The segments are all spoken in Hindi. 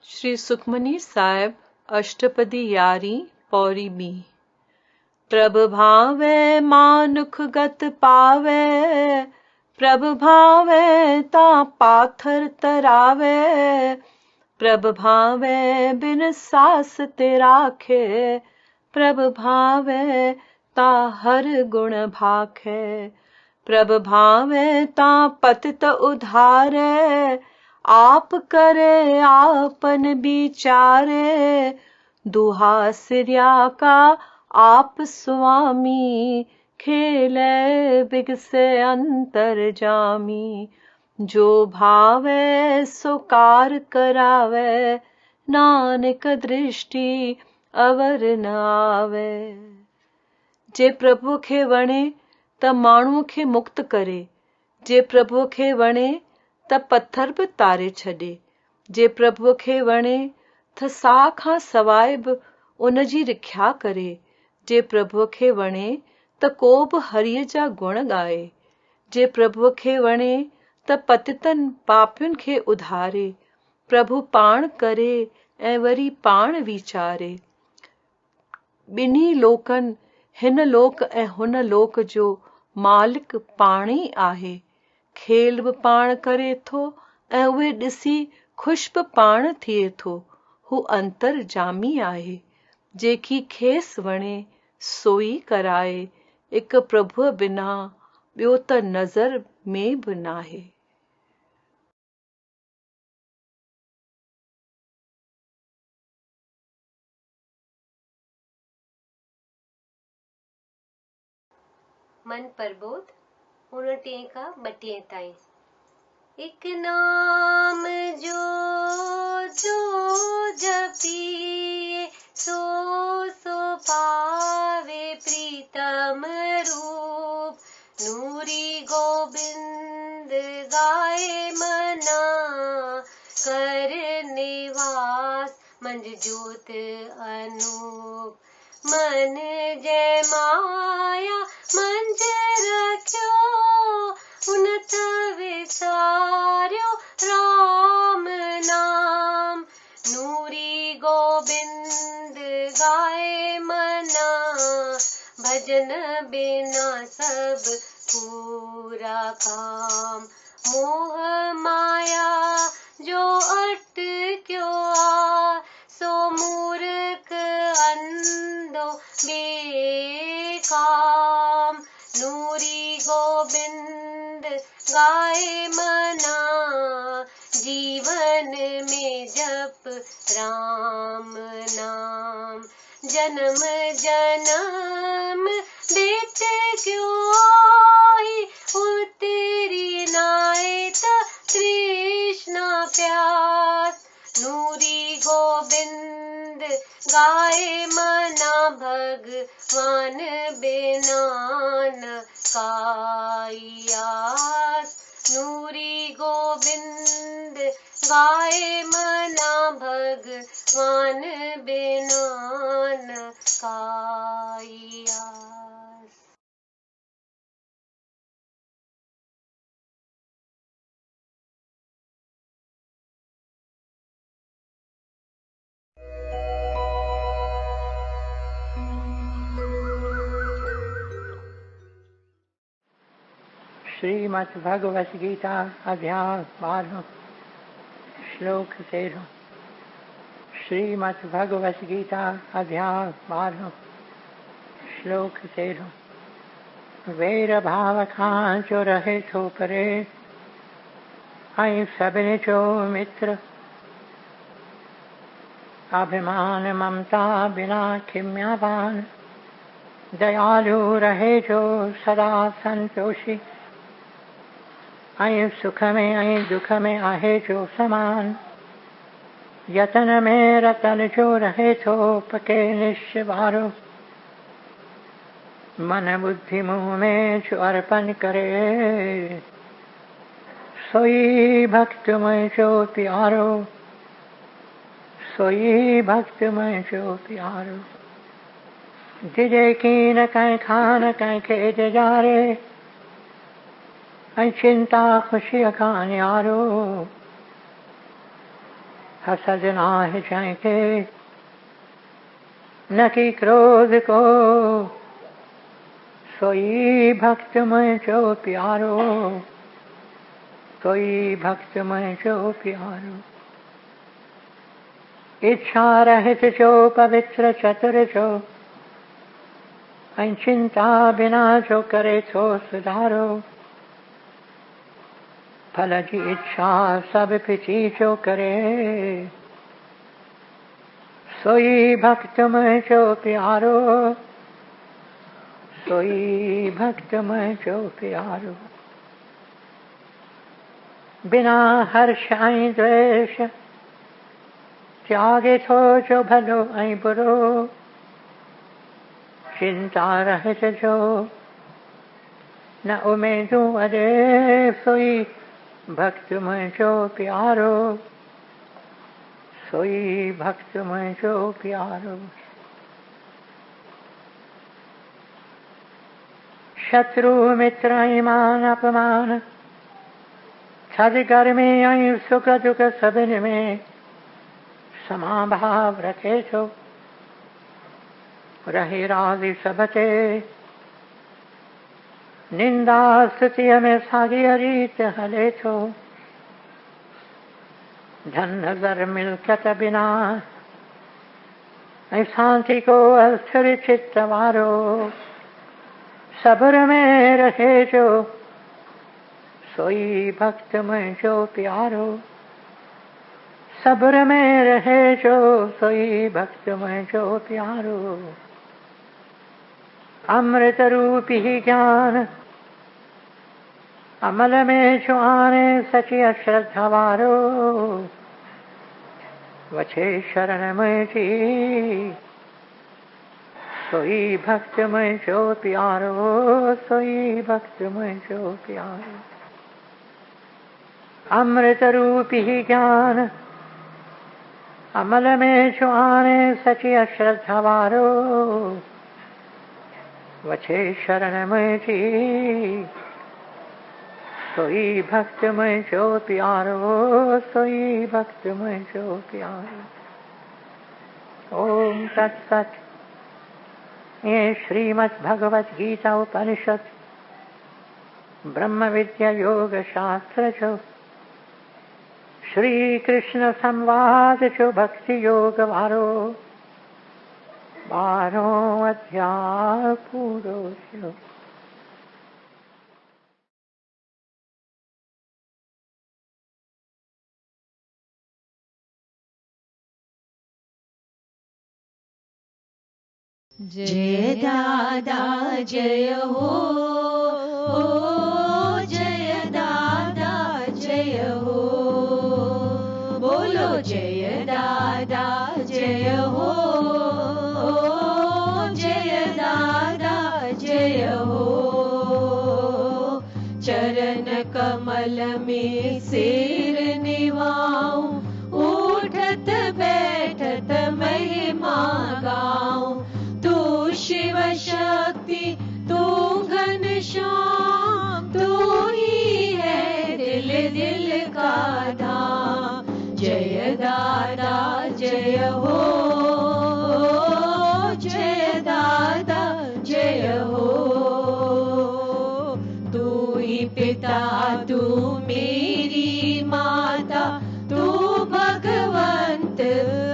श्री सुखमनी साहिब अष्टपदी यारी पौरी बी। प्रभ भावे मानुख गत पावे, प्रभ भावे ता पाथर तरावे, प्रभ भावे बिन सास ते राखे, प्रभ भावे ता हर गुण भाखे, प्रभ भावे ता पतित उधारे, आप करे आपन बिचारे, दुहा सिरिया का आप स्वामी, खेले बिगसे अंतर जामी, जो भावे सो कार करावे, नानक दृष्टि अवर न आवे। जे प्रभु खे वणे त माण्हूअ खे मुक्त करे, जे प्रभु खे वणे त पत्थर बि तारे छॾे, जे प्रभु खे वणे त साह खां सवाइ बि उन जी रिख्या करे, जे प्रभु खे वणे त को बि हरीअ जा गुण ॻाए, जे प्रभु खे वणे त पतितन पापियुनि खे उधारे, प्रभु पाण करे ऐं वरी पाण वीचारे। ॿिन्ही लोकनि, हिन लोक ऐं हुन लोक जो मालिक पाण ई आहे, खेल बि पाण करे थो ऐं उहे ॾिसी ख़ुशि बि पाण थिए थो। हू अंतर जामी आहे, जेकी खेसि वणे सोई कराए, हिक प्रभुअ बिना ॿियो त नज़र में बि नाहे। मन प्रबोध 29 खां 32 ताईं। एक नाम जो जो जपिए, सो सो पावे प्रीतम रूप, नूरी गोबिंद गाए मना, कर निवास मंज ज्योत अनूप, मन जय माया मंज रख्यो, उनत विसार्यो राम नाम, नूरी गोबिंद गाए मना, भजन बिना सब पूरा काम, मोह माया जो अटक्यो आ, सो मूर्ख अंधो बेकाम, नूरी गोबिंद गाए मना, जीवन में जप राम नाम, जन्म जन्म बीत क्यों आई, उतरी नाय त कृष्णा प्यास, नूरी गोबिंद गाए मना, भगवान बिना न काई आस, नूरी गोबिंद गाए मना, भगवान बिना न काई आस। श्रीमद् भगवत गीता अध्याय 12 श्लोक 13। श्रीमद् भगवत गीता अध्याय 12 श्लोक 13। वैर भाव खां जो रहे थो परे, ऐं सभिनी जो मित्र, अभिमान ममता बिना खिम्यावान, दयालु रहे जो सदा संतोषी, ऐं सुख में ऐं दुख में आहे जो समान, यतन में रतन जो रहे तो पके निश्चवारो, मन बुद्धि मुँह में जो अर्पण करे, सोई भक्तमय जो प्यारो, सोई भक्तमय जो प्यारो। जिजे कीन कहीं खान कहीं खेज जारे, ऐ चिंता खुशी खान यारो, हसद नाहि जाएंगे न कि क्रोध को, सोई भक्तमय जो प्यारो, सोई भक्तमय जो प्यारो। इच्छा रहित जो पवित्र चतुर जो, चिंता बिना जो करे तो सुधारो, फल की इच्छा सब पिछी जो करे, सोई भक्तमय जो प्यारो, सोई भक्तमय जो प्यारो। बिना हर्ष आई द्वेष त्यागे तो जो भलो आई बुरो, चिंता रहित जो न उमेदू अरे, सोई भक्तमय जो प्यारो, सोई भक्तमय जो प्यारो। शत्रु मित्र ईमान अपमान, छद गर्मी आई सुख दुख सबिन में, समाभाव रखे छो, रहे राजी सबते, निंदा स्तुति में सागी रीत हले छो, धन नजर मिलकत बिना, शांति को अस्थिर चित्त वारो, सब्र में रहे जो, सोई भक्तमय जो प्यारो, सब्र में रहे जो, सोई भक्तमय जो प्यारो। अमृत रूपी ज्ञान अमल में जो आने, सची अश्रद्धा वारो, वछे शरण में जी, सोई भक्तमय जो प्यारो, सोई भक्तमय जो प्यारो। अमृत रूपी ज्ञान अमल में जो आने, सची अश्रद्धा वारो, वछे शरण में जी, सोई भक्तमय जो प्यारो, सोई भक्तमय जो प्यारो। ओम तत्सत। ये श्रीमद् भगवत गीता उपनिषद ब्रह्म विद्या योग शास्त्र जो, श्री कृष्ण संवाद जो भक्ति योग वारो, 12 अध्याय पूरो थियो। जय दादा जय हो, जय दादा जय हो, बोलो जय दादा जय हो, जय दादा जय हो। चरण कमल में सिर निवाऊं, उठत बैठत महिमा गाऊं, तू शिव शक्ति तू घनश्याम, तू ही है दिल दिल का धाम। जय दादा जय हो, जय दादा जय हो, तू ही पिता तू मेरी माता, तू भगवंत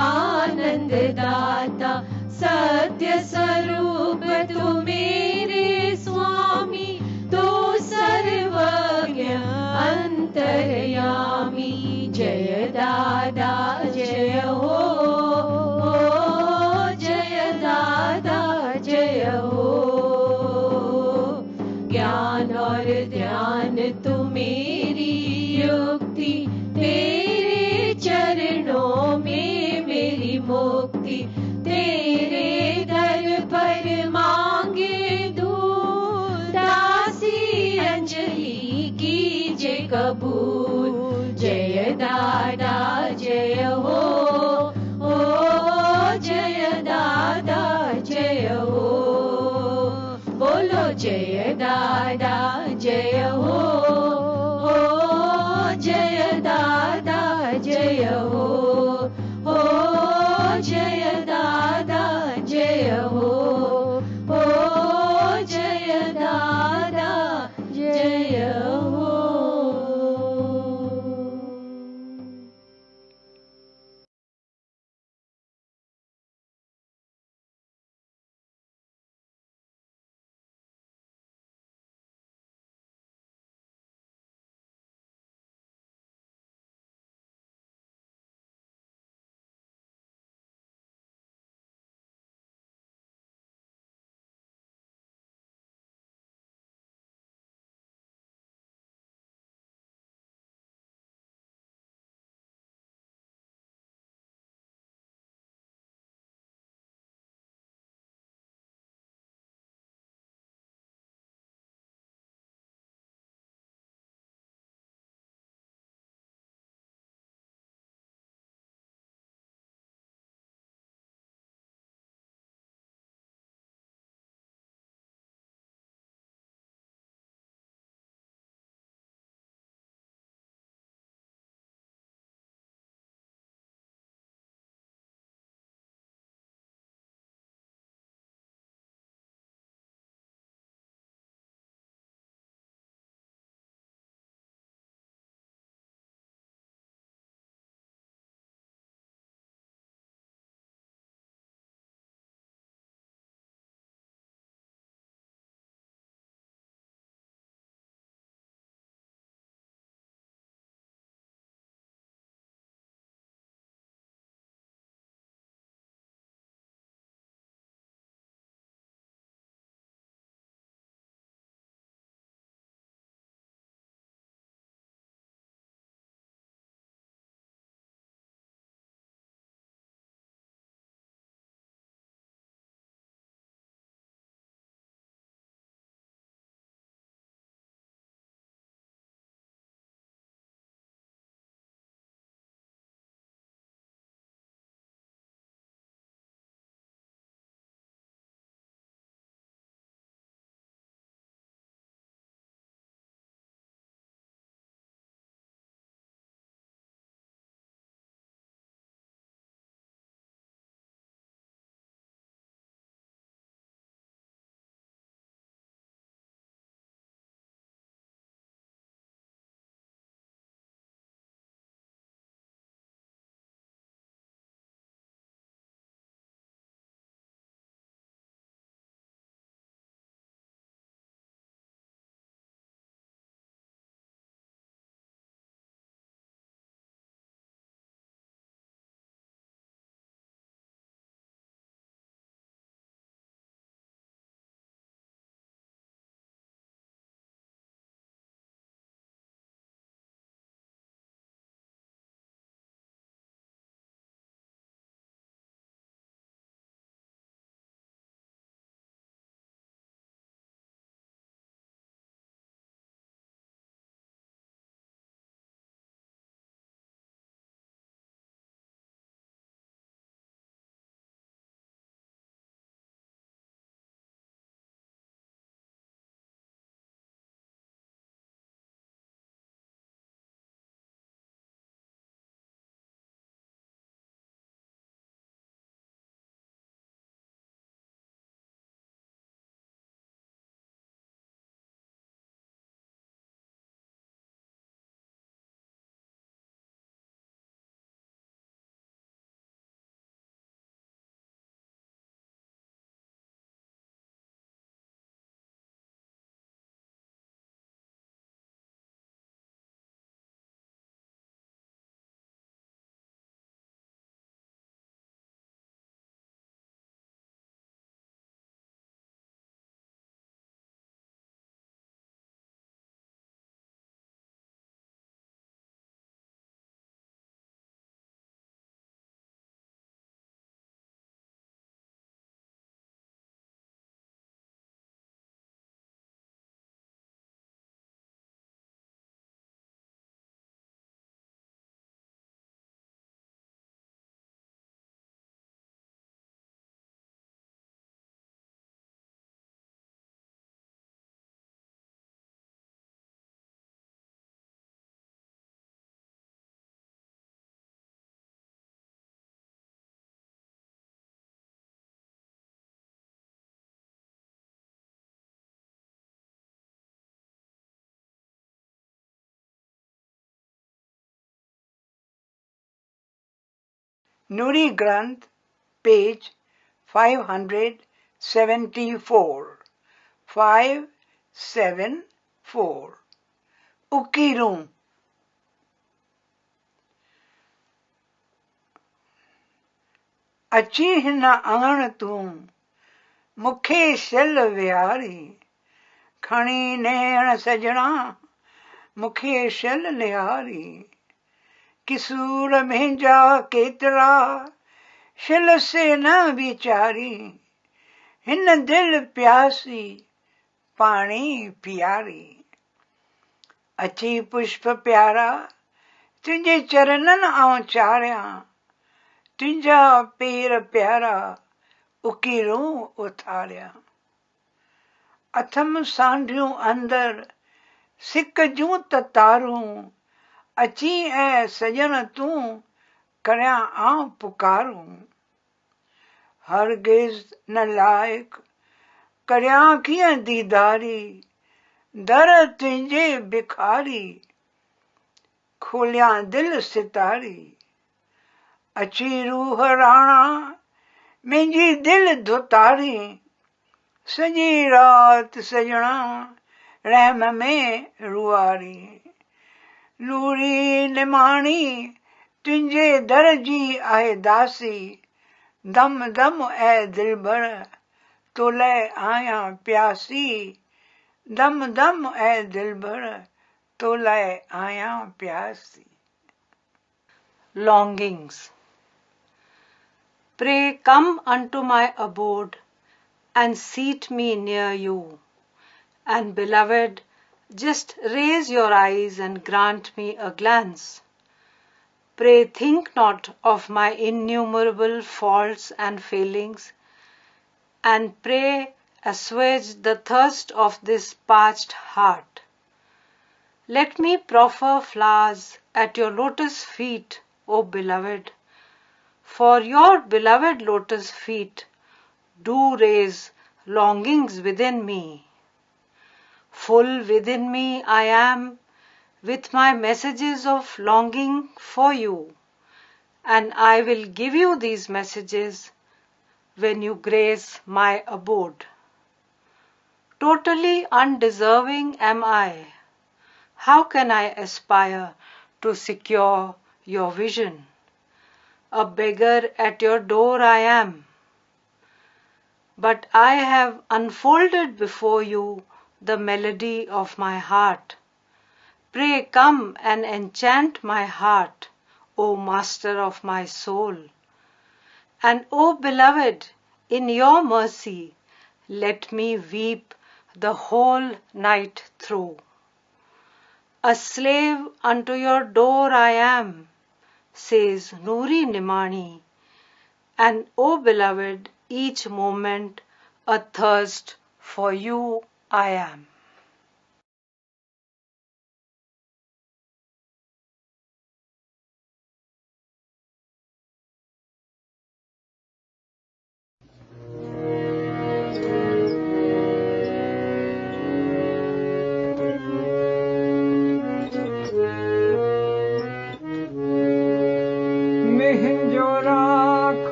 आनंद दाता, सत्य स्वरूप तू मेरे स्वामी, तू सर्वज्ञ अंतर्यामी। जय दादा जय हो, जय दादा जय हो, ज्ञान और ध्यान तू मेरी युक्ति, तेरे चरण चरणों में मेरी मुक्ति, तेरे दर पर मांगे दूध, दासी अंजलि कीजे कबूल। जय दादा जय हो, ओ जय दादा जय हो, बोलो जय दादा जय हो, ओ जय दादा जय हो, ओ जय दादा जय हो, ओ जय दादा जय हो। Nuri Granth, page 574. 574. Ukirum. अची हिन आण तूं मूंखे शल विहारी खणी नेण सजणा मूंखे शल निहारी किसूर मुंहिंजा केतिरा शल से न वीचारी हिन दिल प्यासी पाणी पियारी अची पुष्प प्यारा तुंहिंजे चरणनि आऊं चाढ़ियां तुंहिंजा पेर प्यारा उकीरूं उथारियां अथम सांढियूं अंदर सिक जूं ततारूं अची ऐं सजन तूं करियां आऊं पुकारूं हरगिज़ न लाइक करियां कीअं दीदारी दर तुंहिंजे भिखारी खोलियां दिल सितारी अची रूह राणा मुंहिंजी दिल धुतारी सॼी रात सजणा रहम में रुआरी नूरी निमाणी तुंहिंजे दर जी आहे दासी दम दम ऐ दिलबर तो लाइ आहियां प्यासी दम दम ऐ दिलबर तो लाइ आहियां प्यासी Longings. Pray, come unto my abode and seat me near you. And beloved, just raise your eyes and grant me a glance. Pray, think not of my innumerable faults and failings, and pray, assuage the thirst of this parched heart. Let me proffer flowers at your lotus feet, O beloved, for your beloved lotus feet do raise longings within me. Full within me I am with my messages of longing for you, and I will give you these messages when you grace my abode. Totally undeserving am I. How can I aspire to secure your vision? A beggar at your door I am. But I have unfolded before you the melody of my heart. Pray come and enchant my heart, O Master of my soul. And O beloved, in your mercy, let me weep the whole night through. A slave unto your door I am, says Nuri Nimani, and O beloved, each moment athirst for you I am.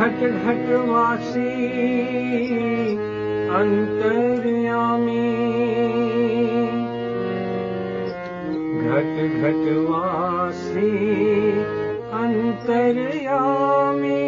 घट घट वासी अंतर्यामी घट घट वासी अंतर्यामी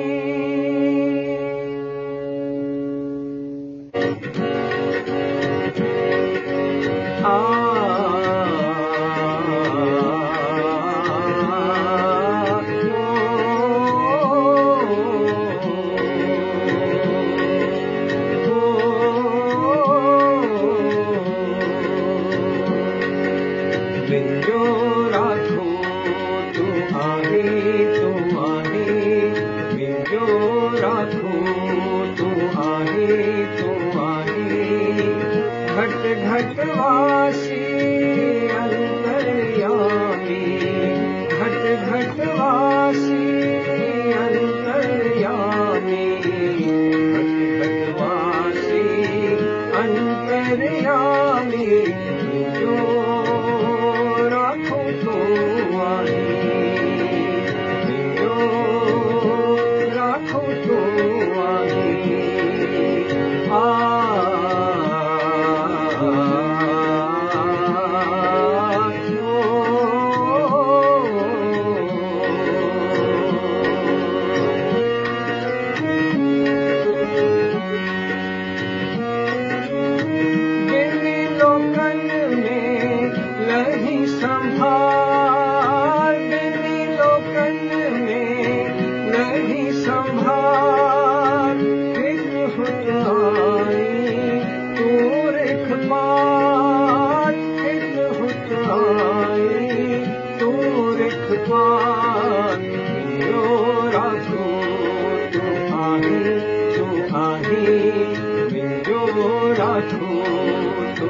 राखो तू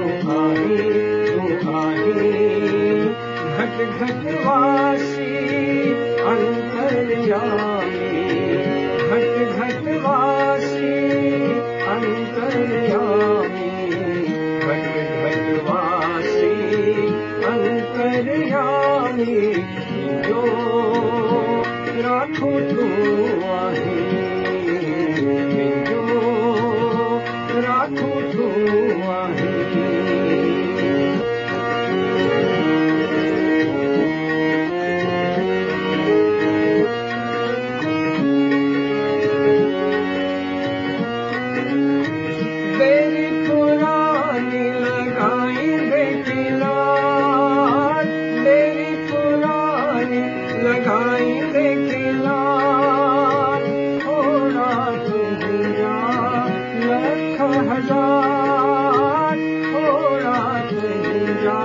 आहे घट घट वासी अंतर्यामी घट घट वासी अंतर्यामी घट घट वासी अंतर्यामी जो राखो तू आहे जो राखो तू आहे बेरी पुरानी लगाई बेटिलाल बेरी पुरानी लगाई बेटिलाल थोड़ा तुझा लख हजार थोड़ा तुझा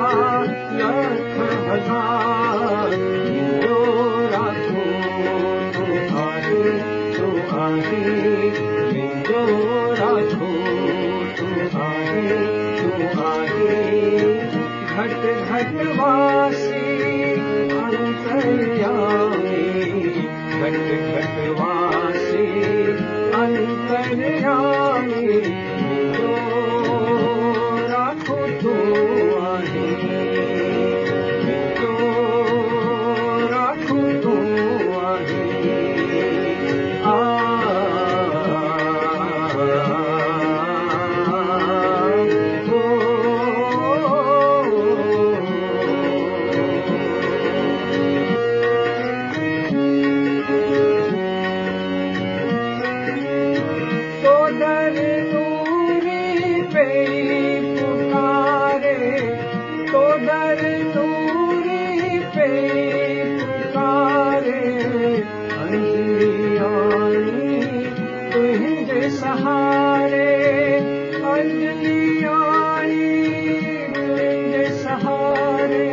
लख हजार जो राखो तू आहे जो राखो तू आहे घट घट वासी अंतर्यामी घट घट वासी अंतर्यामी जो राखो तू आहे जो राखो तू आहे दर दूरी पे पुकारे अंजलियानी तुझे सहारे अंजलियानी तुझे सहारे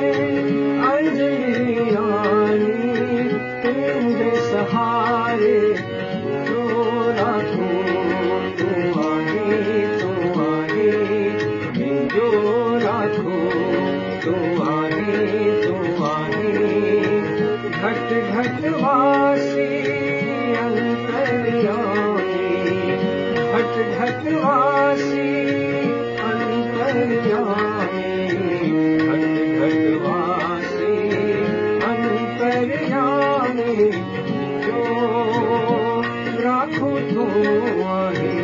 अंजलियानी तुझे सहारे जो राखो तू आहे जो राखो तू आहे घट घट वासी अंतर्यामी घट घट वासी अंतर्यामी घट घट वासी अंतर्यामी जो राखो तू आहे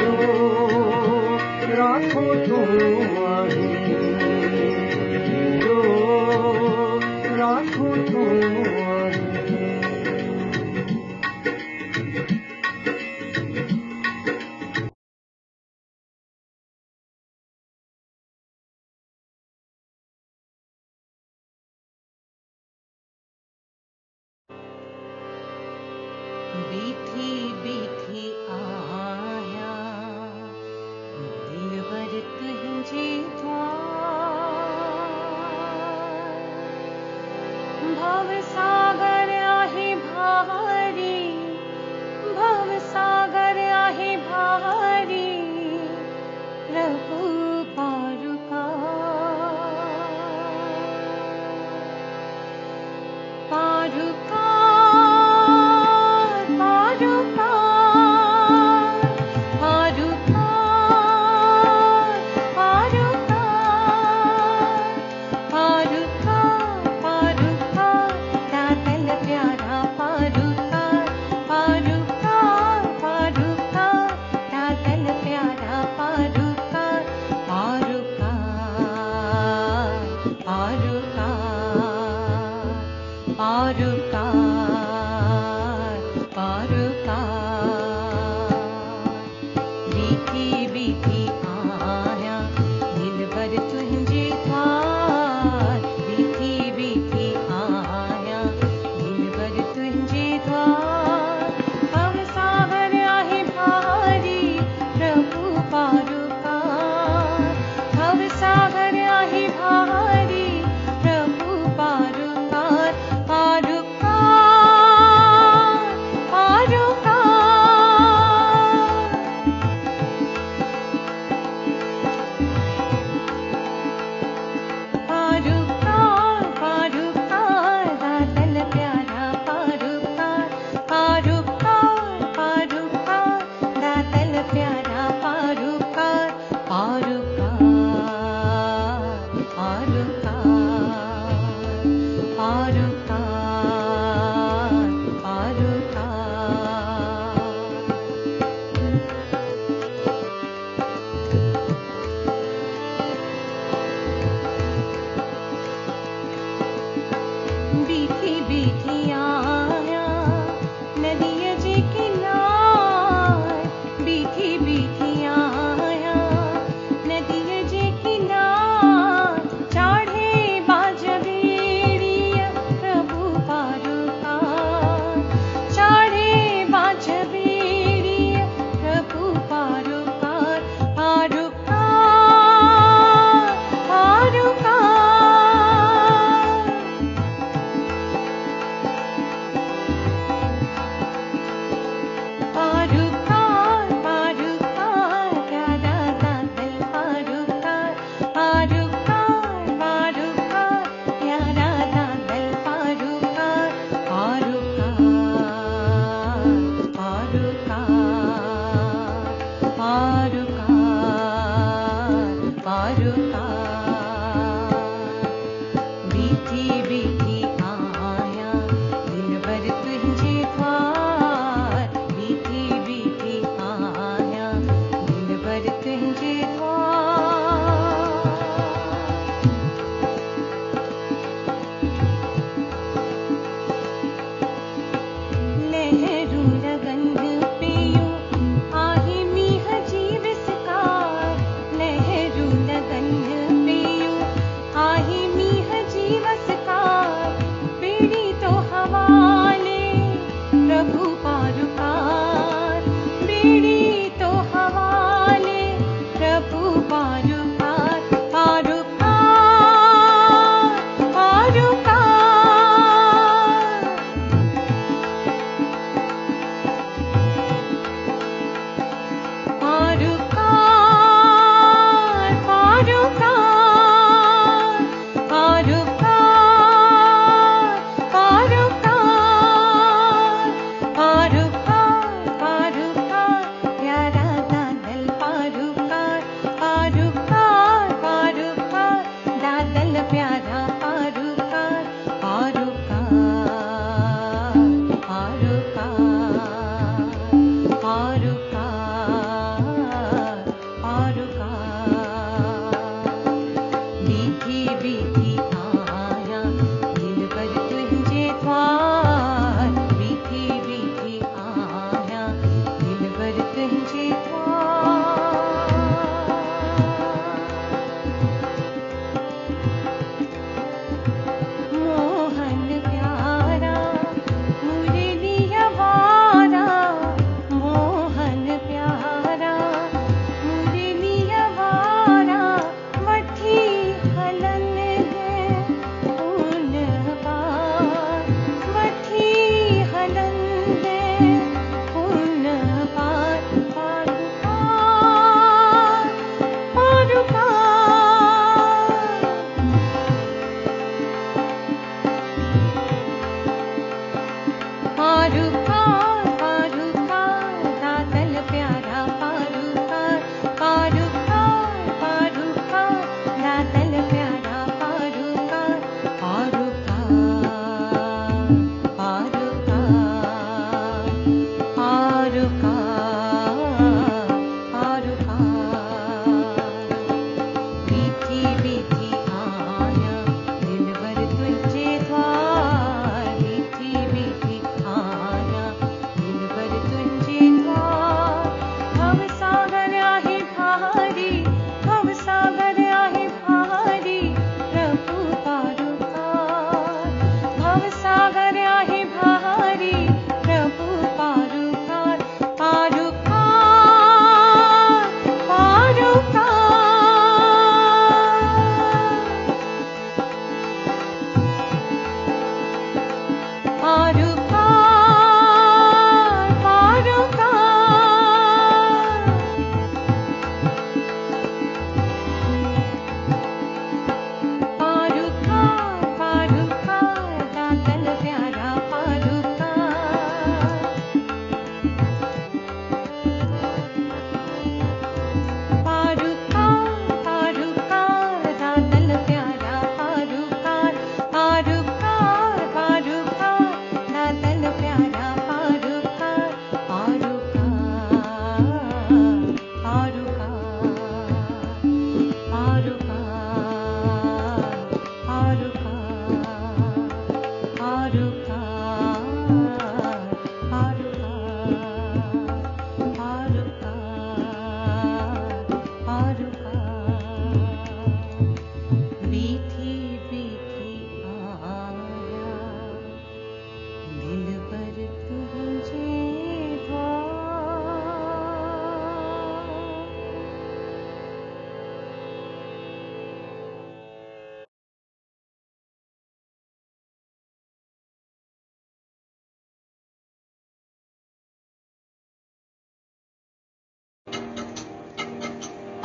जो राखो तू आहे जो राखो तू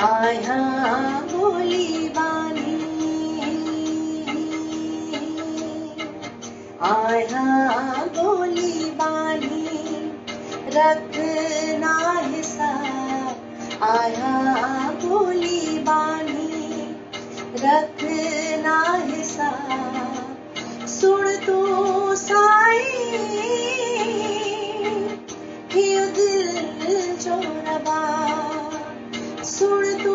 आया बोली बानी, आया बोली बानी, रखना हिसाब। आया बोली बानी, रखना हिसाब। सुन तू साई हियो दिल जो रबा, सुन तू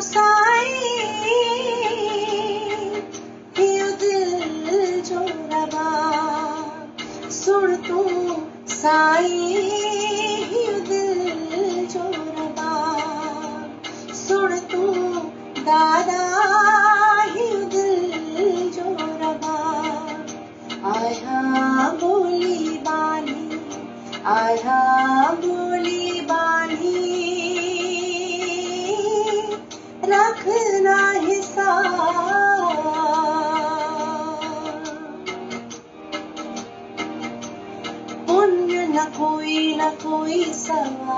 साई हियो दिल जो रबा, सुन तू साई हियो दिल जो रबा, सुन तू दादा हियो दिल जो रबा। आया बोली बानी, आया बोली बानी, रखना हिसाब। पुण्य न कोई सवाल,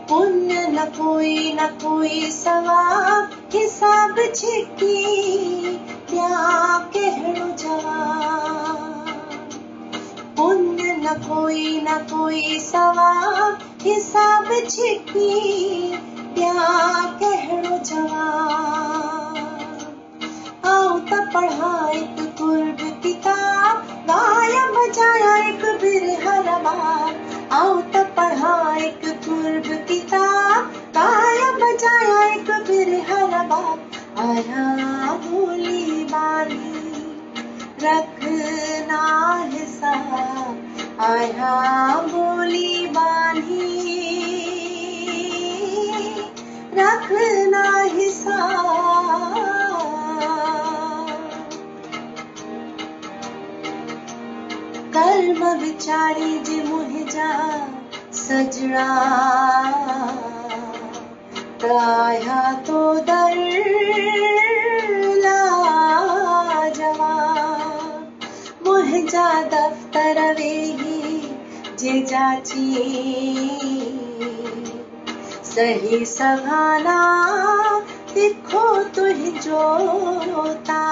पुण्य न कोई सवाब। हिसाब छिकी क्या कहणो जवाब। पुण्य न कोई सवाब। हिसाब छिकी क्या कहणो जवाब। आओ त पढ़ा एक कुर्ब किताब, गाया बजाया एक बिरहा रबाब। आओ त पढ़ा एक कुर्ब किताब, गाया बजाया एक बिरहा रबाब। आया बोली बानी, रखना हिसाब। आया बोली बानी, रखना हिसाब। कर्म विचारी जे मुहिजा सजना, आया तो दर लाजवाब। मुहिजा दफ्तर वेही जे जाची, सही सभाना दिखो तुझोता।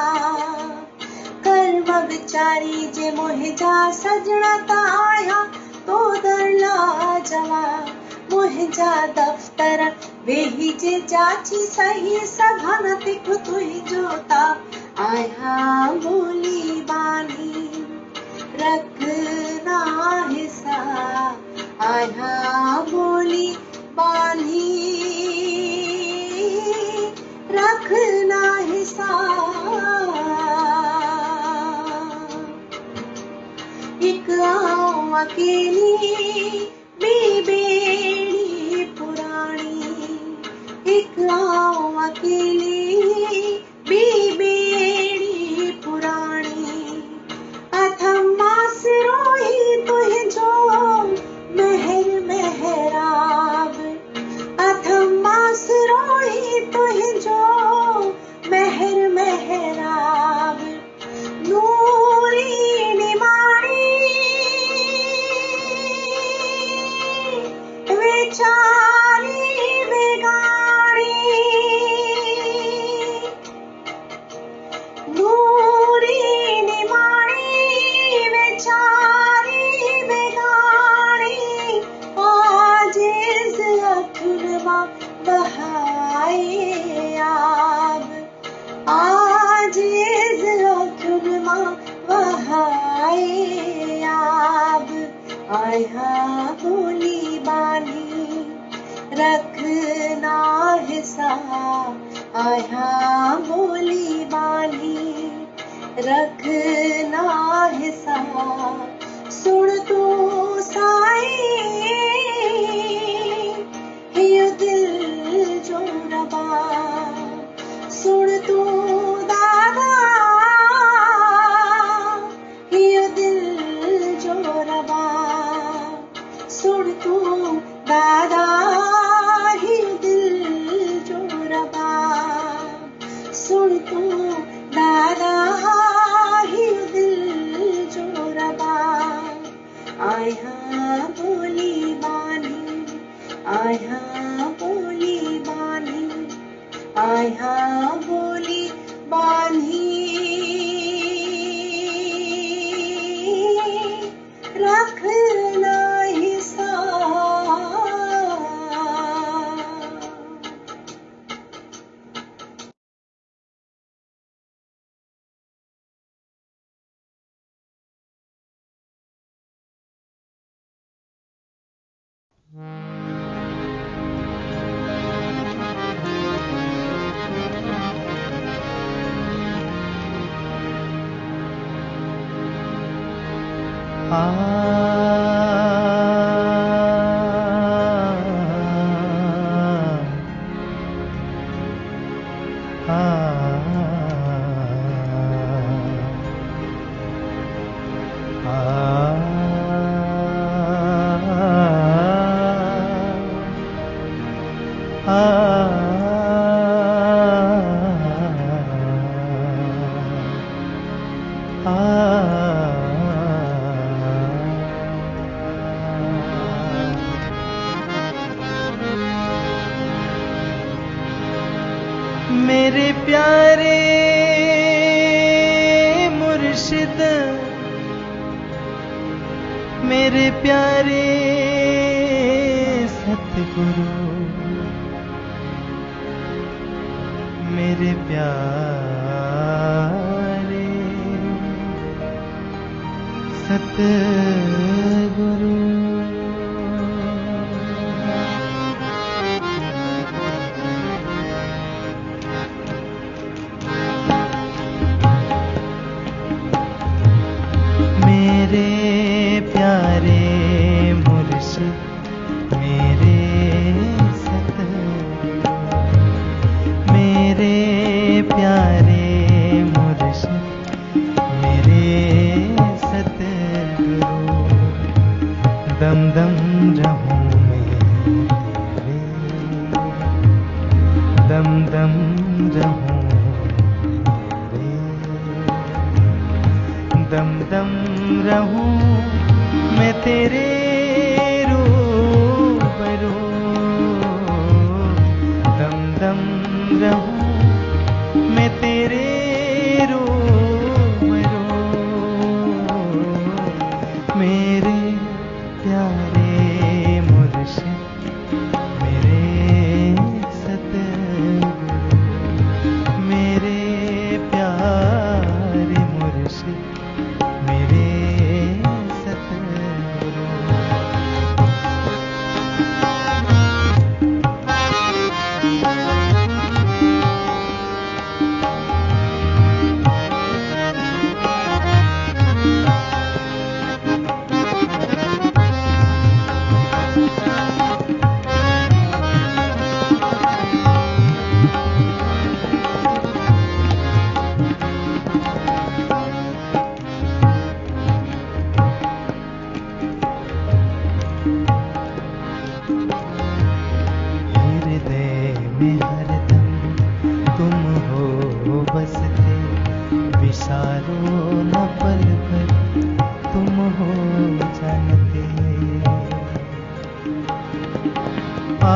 कर्म विचारी जे मुहिजा सजना, आया तो दर लाजवाब। मुहिजा दफ्तर वेही जे जाची, सही सभा न दिखो तुझोता। आया बोली बानी, रखना हिसाब। आया बोली बानी, रखना हिसाब। एक आओ अकेली बेड़ी पुरानी, एक आओ अकेली बेड़ी पुरानी। अथम मासरोही तुझ जो मेहर मेहराब। अथम मासरोही तुझ जो मेहर मेहराब। नूरी निमाणी बेचारी बेगानी, नूरी निमाणी बेचारी बेगानी। आजिज़ अखुरमा बहाए आब, आजिज़ अखुरमा बहाए आब। आया बोली बानी, रखना हिसाब। आया बोली बानी, रखना हिसाब। सुन तू साई हियो दिल जो रबा, सुन तू दादा हियो दिल जो रबा। सुन तू दादा हियो दिल जो रबा, सुन तू दादा हियो दिल जो रबा। आया बोली बानी, आया बोली बानी, आया बोली बानी, रखना हिसाब। मेरे प्यारे मुर्शिद, मेरे प्यारे सतगुरु, मेरे प्यारे सतगुरु। मेरे प्यारे मुर्शिद, मेरे सतगुरु, मेरे प्यारे मुर्शिद, मेरे सतगुरु। दम दम रहूं मैं तेरे, दम दम रहूं तेरे, दम दम रहूं मैं तेरे रूबरू, दम दम रहूं मैं तेरे रूबरू। मेरे प्यारे मुर्शिद, मेरे सतगुरु, मेरे प्यारे मुर्शिद, मेरे सतगुरु। हृदय में हरदम तुम हो बसते, विसारो न पल भर तुम हो जानते। आ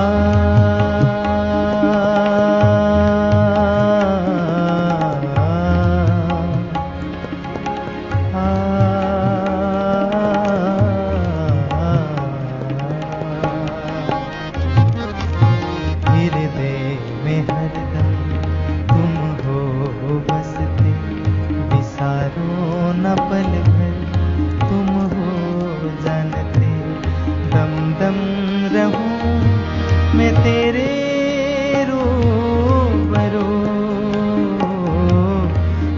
हृदय में हरदम तुम हो बसते, विसारो न पल भर तुम हो जानते। दम दम रहूं मैं तेरे रूबरू,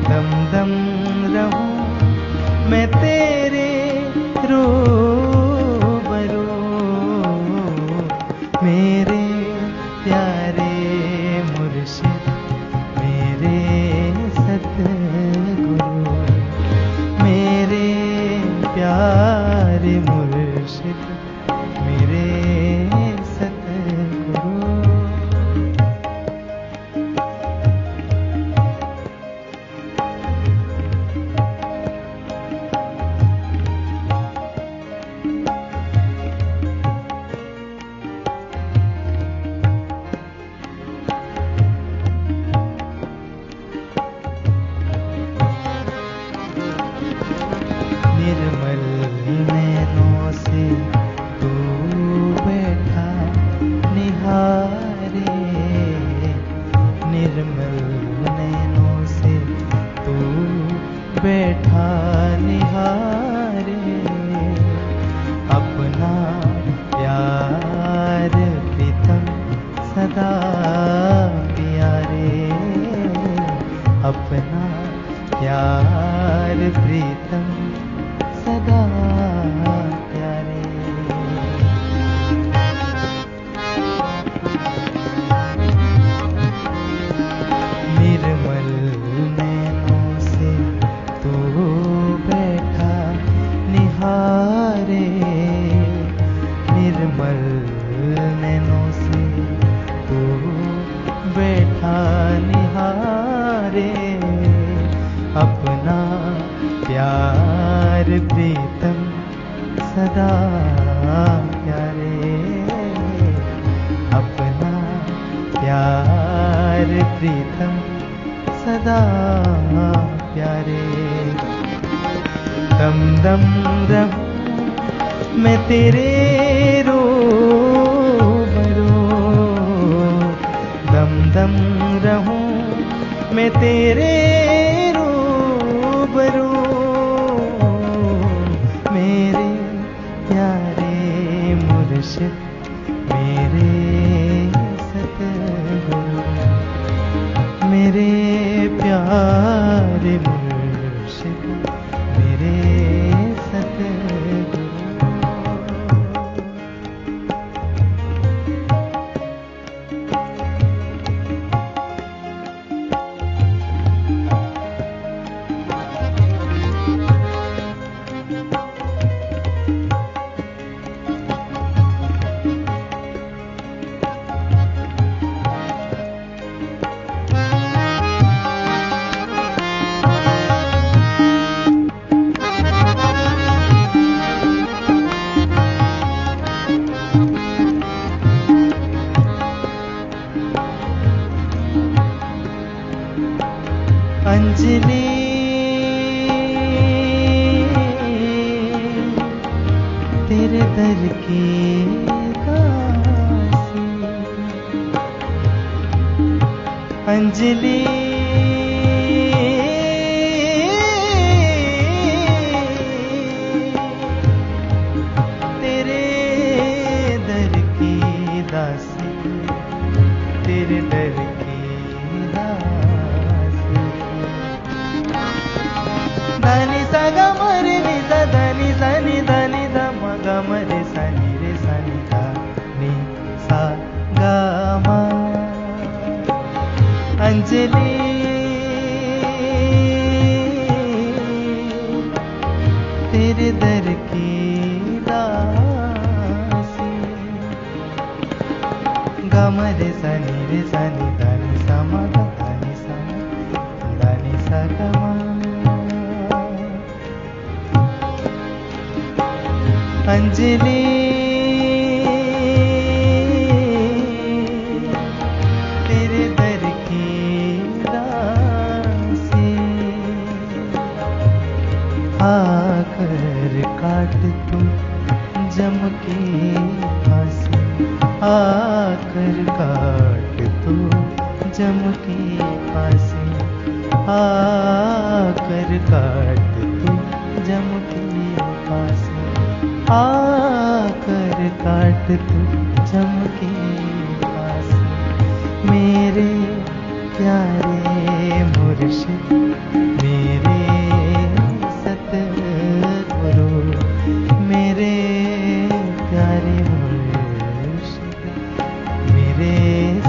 दम दम रहूं मैं तेरे रूबरू। मेरे प्यारे मुर्शिद, मेरे सतगुरु, मेरे प्यारे मुर्शिद, मेरे सतगुरु। अपना प्यार प्रीतम सदा प्यारे, अपना प्यार प्रीतम सदा प्यारे। निर्मल नैनों से तू बैठा निहारे, निर्मल नैनों से तू बैठा निहारे, अपना प्यार प्रीतम सदा प्यारे, अपना प्यार प्रीतम सदा प्यारे। दम दम रहूं मैं तेरे रूबरू, दम दम रहूं मैं तेरे रूबरू, मेरे प्यारे मुर्शिद मेरे सतगुरु, मेरे प्यारे मुर्शिद मेरे सतगुरु। अंजलि तेरे दर की दासी, अंजलि तेरे दर की दासी, तेरे दर की दासी। धनी सा ग मरे नि सा धनी सा नि धनी ध म ग मरे सा नि रे सा नि धा नि सा ग म। अंजलि तेरे दर की दासी, ग मरे सा नि रे सा नि धा नि सा म ग धा नि सा ग म। अंजलि तेरे दर की दासी, आकर काट तू जम की फांसी, आकर काट तू जम की फांसी, आकर काट तू जम की फांसी, आकर काट तू जम की फांसी। मेरे प्यारे मुर्शिद मेरे सतगुरु, मेरे प्यारे मुर्शिद मेरे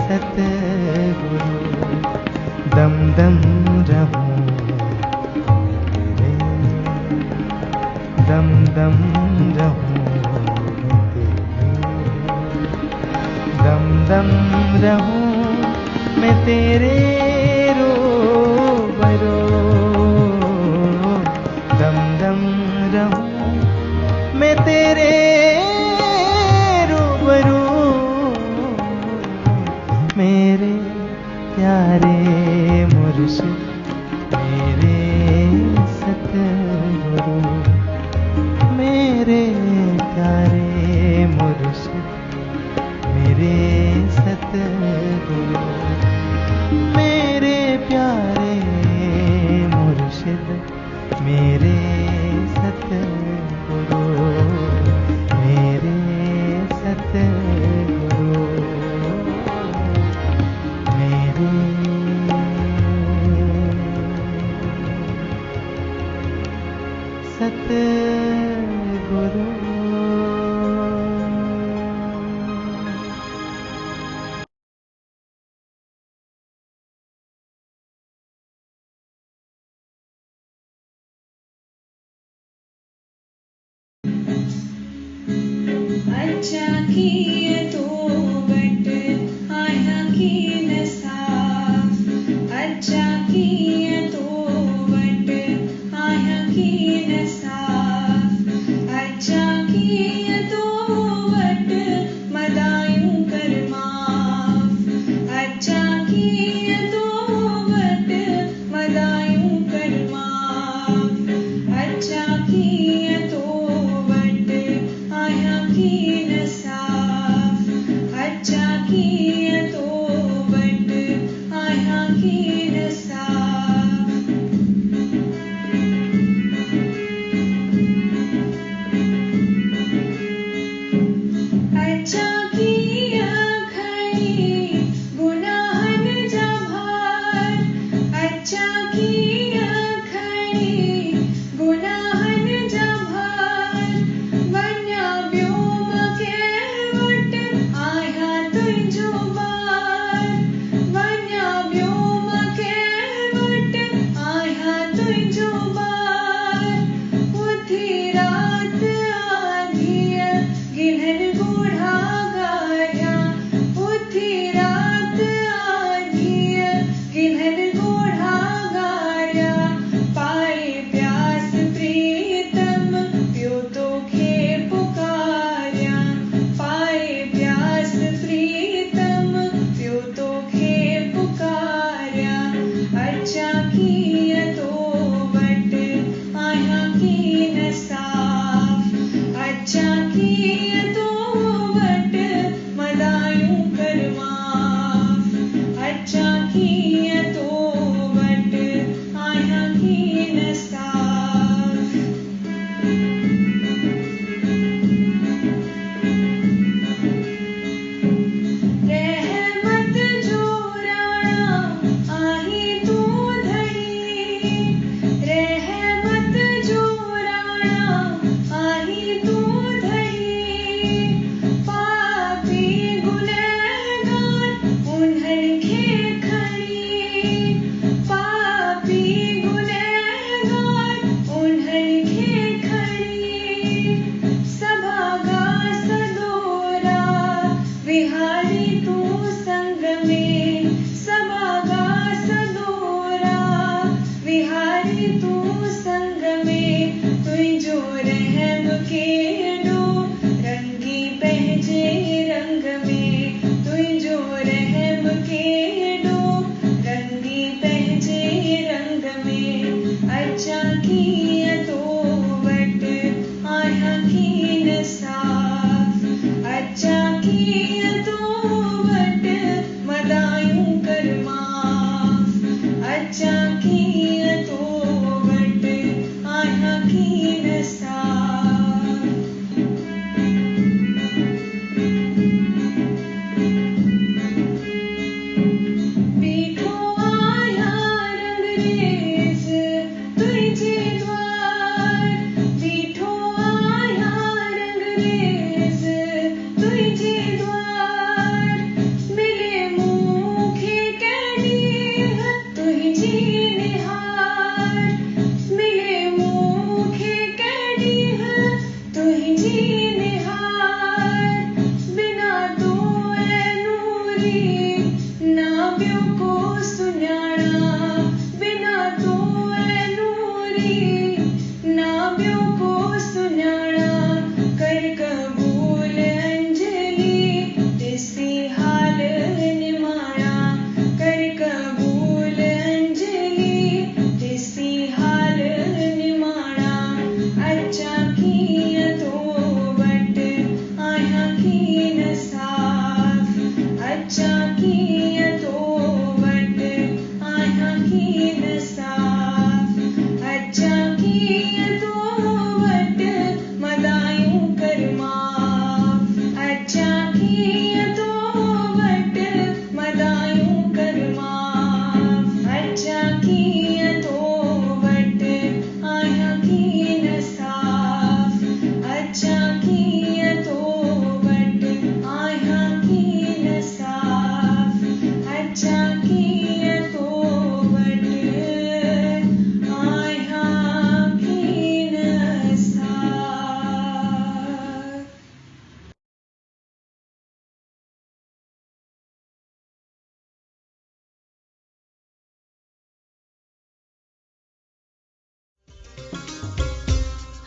सतगुरु। दम दम रहूं तेरे, दम दम रहूं तेरे, दम दम रहूं मैं तेरे रूबरू, दम दम रहूं मैं तेरे रूबरू, मेरे प्यारे मुर्शिद मेरे सतगुरु, मेरे प्यारे मुर्शिद मेरे सतगुरु, मेरे प्यारे मुर्शिद मेरे सतगुरु, मेरे अच्छा किए तो बट आया की न साफ अच्छा किए तो बट आया की न साफ अच्छा किए तो बट मदायूं कर माफ अच्छा किए तो बट मदायूं कर माफ अच्छा किए तो बट आया की न साफ अच्छा किए तो बट आया की न साफ अच्छा किया खड़ी गुनाहन जभार अच्छा किया खड़ी गुनाहन जभार वन्या व्योम केवट आया तुझो बार वन्या व्योम केवट आया तुझो बार उठी रात आधिय गिन्हन बूढ़ा गाया उठी रात आधिय गिन्हन बूढ़ा गाया पाए प्यास प्रीतम प्यो तो खे पुकार्या पाए प्यास प्रीतम प्यो तो खे पुकार्या अच्छा किए तो बट आया की न साफ अच्छा किए तो बट मदायूं कर माफ अच्छा किए तो बट आया की न साफ रहमत जो राणा आही तू धड़ी रहमत जो राणा आही तू धड़ी पापी गुनहगार उन्हर खे खड़ी पापी गुनहगार उन्हर खे खड़ी सभागा सदोरा विहारी तू संग में सभागा सदोरा विहारी तू संग में तुझो रहम केडो रंगी पहजे रंग में तुझो रहम केडो रंगी पहजे रंग में अच्छा किए तो बट आया की न साफ अच्छा किए तो बट मदायूं कर माफ अच्छा किए तो बट आया की न साफ बीठो आया रंगरेज तुझे द्वार बीठो आया रंगरेज तुझे द्वार मिले मुखे कैडीह तुझी निहार मिले मुखे कैडीह तुझी निहार बिना तो ऐ नूरी ना ब्यो को सुन्याणा बिना तो ऐ नूरी ना ब्यो को सुन्याणा कर कबूल अंजलि तिसी हाल निमाणा कर कबूल अंजलि तिसी हाल निमाणा अच्छा किए तो बट आया की न साफ अच्छा किए तो बट आया की न साफ अच्छा किए तो बट मदायूं कर माफ अच्छा किए तो बट मदायूं कर माफ अच्छा किए तो बट आया की न साफ अच्छा किए तो बट आया की न साफ अच्छा किए तो बट आया की न साफ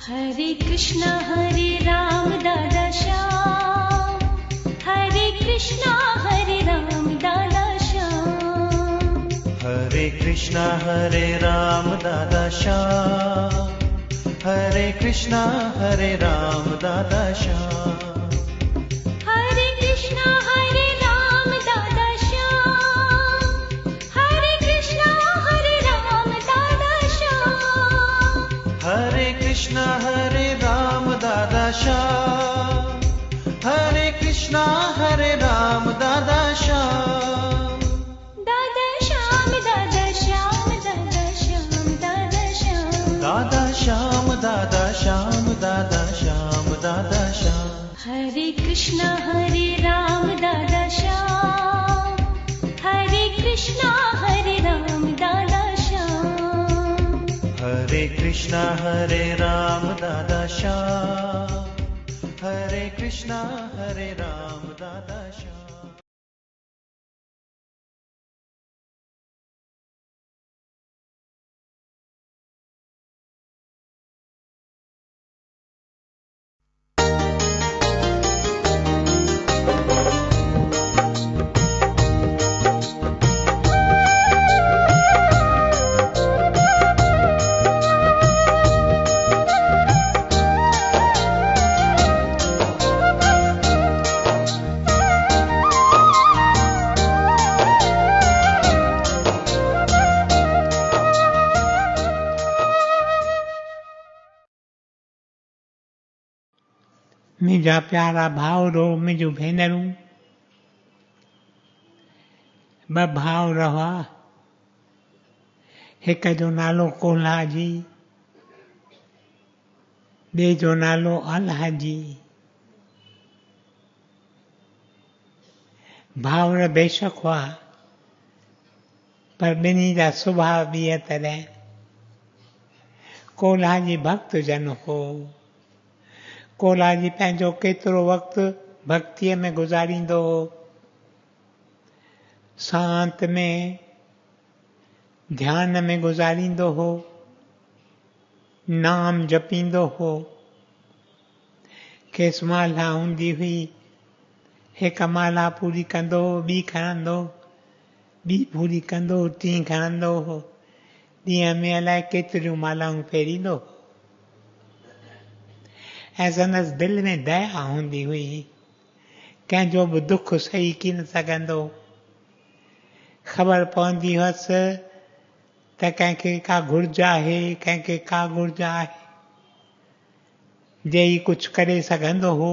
हरे राम दादा श्याम, हरे कृष्णा राम दादा श्याम, हरे कृष्णा हरे राम दादा श्याम, हरे कृष्णा हरे राम दादा श्याम, हरे कृष्णा हरे राम दादा श्याम, हरे कृष्णा हरे राम दादा श्याम, हरे कृष्णा हरे राम दादा श्याम, हरे कृष्णा हरे राम दादा श्याम, दादा श्याम दादा श्याम दादा श्याम दादा श्याम, दादा श्याम दादा श्याम दादा श्याम दादा श्याम, हरे कृष्णा हरे राम दादा श्याम, हरे कृष्णा हरे राम दादा श्याम, हरे कृष्णा हरे राम दादा श्याम, हरे कृष्णा हरे राम दादा श्याम। मुंहिंजा प्यारा भाउरो, मुंहिंजूं भेनरूं, ॿ भाउर हुआ, हिक जो नालो कोल्हाजी, ॿिए जो नालो आल्हाजी। भाउर बेशक हुआ, पर ॿिन्ही जा सुभाउ ॿिए तरह। कोल्हाजी भक्त जन हो। कोल्हाजी पंहिंजो केतिरो वक़्तु भक्तीअ में गुज़ारींदो हो, शांत में ध्यान में गुज़ारींदो हो, नाम जपींदो हो। खेसि माला हूंदी हुई, हिक माला पूरी कंदो, ॿी खणंदो, ॿी पूरी कंदो, टीं खणंदो हो। ॾींहं में अलाए केतिरियूं मालाऊं फेरींदो हो। ऐं संदसि दिलि में दया हूंदी हुई, कंहिंजो बि दुख सही कीन सघंदो। ख़बर पवंदी हुअसि त कंहिंखे का घुर्ज आहे, कंहिंखे का घुर्ज आहे, जे ही कुझु करे सघंदो हो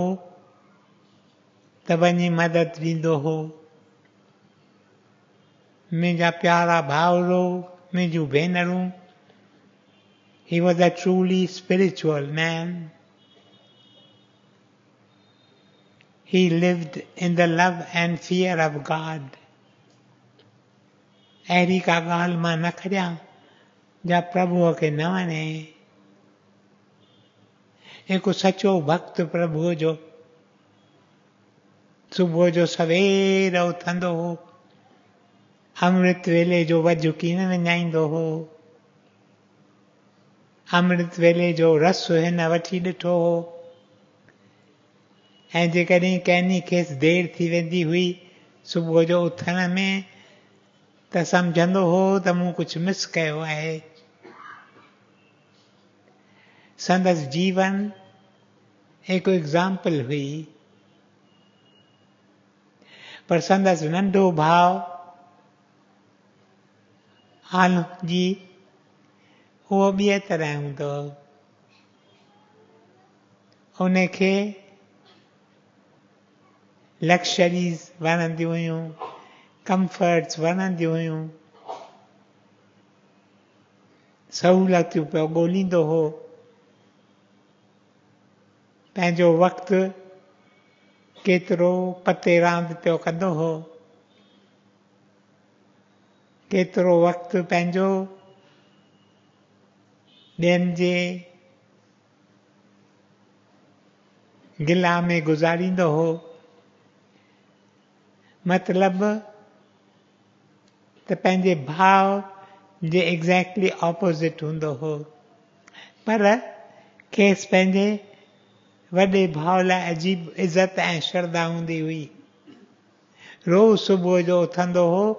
त वञी मदद ॾींदो हो। मुंहिंजा प्यारा भाउरो, मुंहिंजूं भेनरूं, he was a truly spiritual man. He lived in the love and fear of God. अहिड़ी का ॻाल्हि मां न करियां जा प्रभुअ खे न वणे। हिकु सचो भक्त प्रभुअ जो सुबुह जो सवेर उथंदो हो, अमृत वेले जो वजु कीन विञाईंदो हो। अमृत वेले जो रस हिन वठी ॾिठो हो। ऐं जेकॾहिं कंहिं खेसि देरि थी वेंदी हुई सुबुह जो उथण में, त सम्झंदो हो त मूं कुझु मिस कयो आहे। संदसि जीवन हिकु एग्ज़ाम्पल हुई, पर संदसि नंढो भाउ आलूजी उहो ॿिए तरह हूंदो हो। उनखे लग्ज़रीज़ वणंदियूं हुयूं, कंफर्ट्स वणंदियूं हुयूं, सहूलियतूं पियो ॻोल्हींदो हो। पंहिंजो वक़्तु केतिरो पते रांदि पियो कंदो हो, केतिरो वक़्तु पंहिंजो ॿियनि जे गिला में गुज़ारींदो हो। मतिलबु त पंहिंजे भाउ जे एग्ज़ैक्टली ऑपोज़िट हूंदो हो। पर खेसि पंहिंजे वॾे भाउ लाइ अजीब इज़त ऐं श्रद्धा हूंदी हुई। रोज़ सुबुह जो उथंदो हो,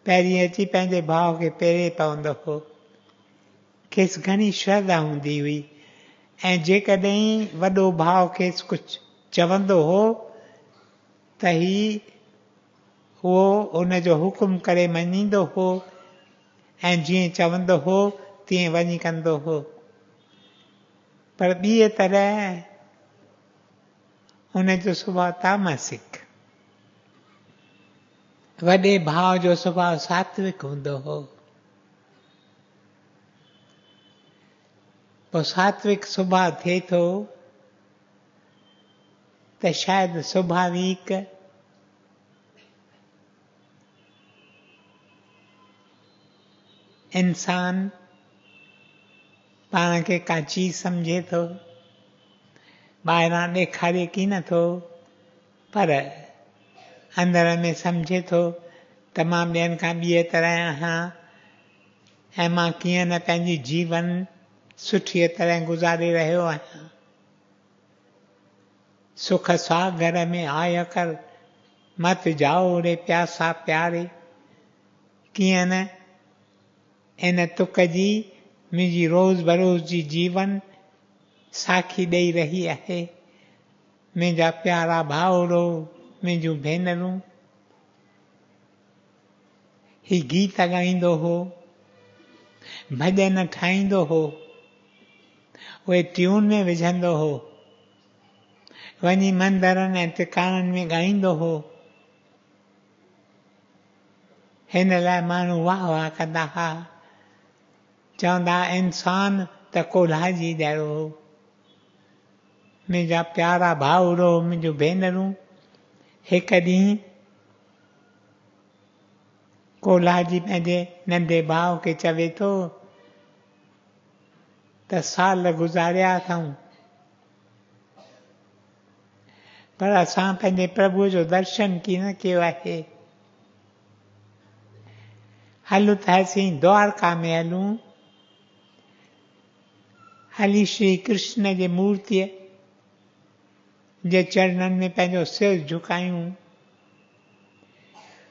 पहिरीं अची पंहिंजे भाउ खे पेरे पवंदो हो। खेसि घणी श्रद्धा हूंदी हुई ऐं जेकॾहिं वॾो भाउ खेसि कुझु चवंदो हो त उहो उनजो हुकुम करे मञींदो हो ऐं जीअं चवंदो हो तीअं वञी कंदो हो। पर ॿीअ तरह उनजो सुभाउ तामसिक। वॾे भाउ जो सुभाउ सात्विक हूंदो हो। पोइ सात्विक सुभाउ थिए थो त शायदि स्वाभाविक इंसान पाण खे का चीज सम्झे थो, ॿाहिरां ॾेखारे की नथो, पर अंदर में सम्झे थो त मां ॿियनि खां ॿिए तरह आहियां ऐं मां कीअं न पंहिंजी जीवन सुठीअ तरह गुज़ारे रहियो आहियां। सुख सागर में आय कर मत जाओ रे प्यासा प्यारे। कीअं न इन तुक जी मुंहिंजी रोज़ बरोज़ जी जीवन साखी ॾेई रही आहे। मुंहिंजा प्यारा भाउरो, मुंहिंजूं भेनरूं। ही गीत ॻाईंदो हो, भॼन ठाहींदो हो, उहे ट्यून में विझंदो हो, वञी मंदरनि ऐं टिकाणनि में ॻाईंदो हो। हिन लाइ माण्हू वाह वाह कंदा हुआ, चवंदा इंसान त कोल्हा जी जहिड़ो हो। मुंहिंजा प्यारा भाउरो, मुंहिंजूं भेनरूं। हिकु ॾींहुं कोल्हा जी पंहिंजे नंढे भाउ खे चवे थो त साल गुज़ारिया अथऊं, पर असां पंहिंजे प्रभुअ जो दर्शन कीअं कयो आहे। हलूं त असीं द्वारका में हलूं, हली श्री कृष्ण जे मूर्तीअ जे चरणनि में पंहिंजो सिर झुकायूं,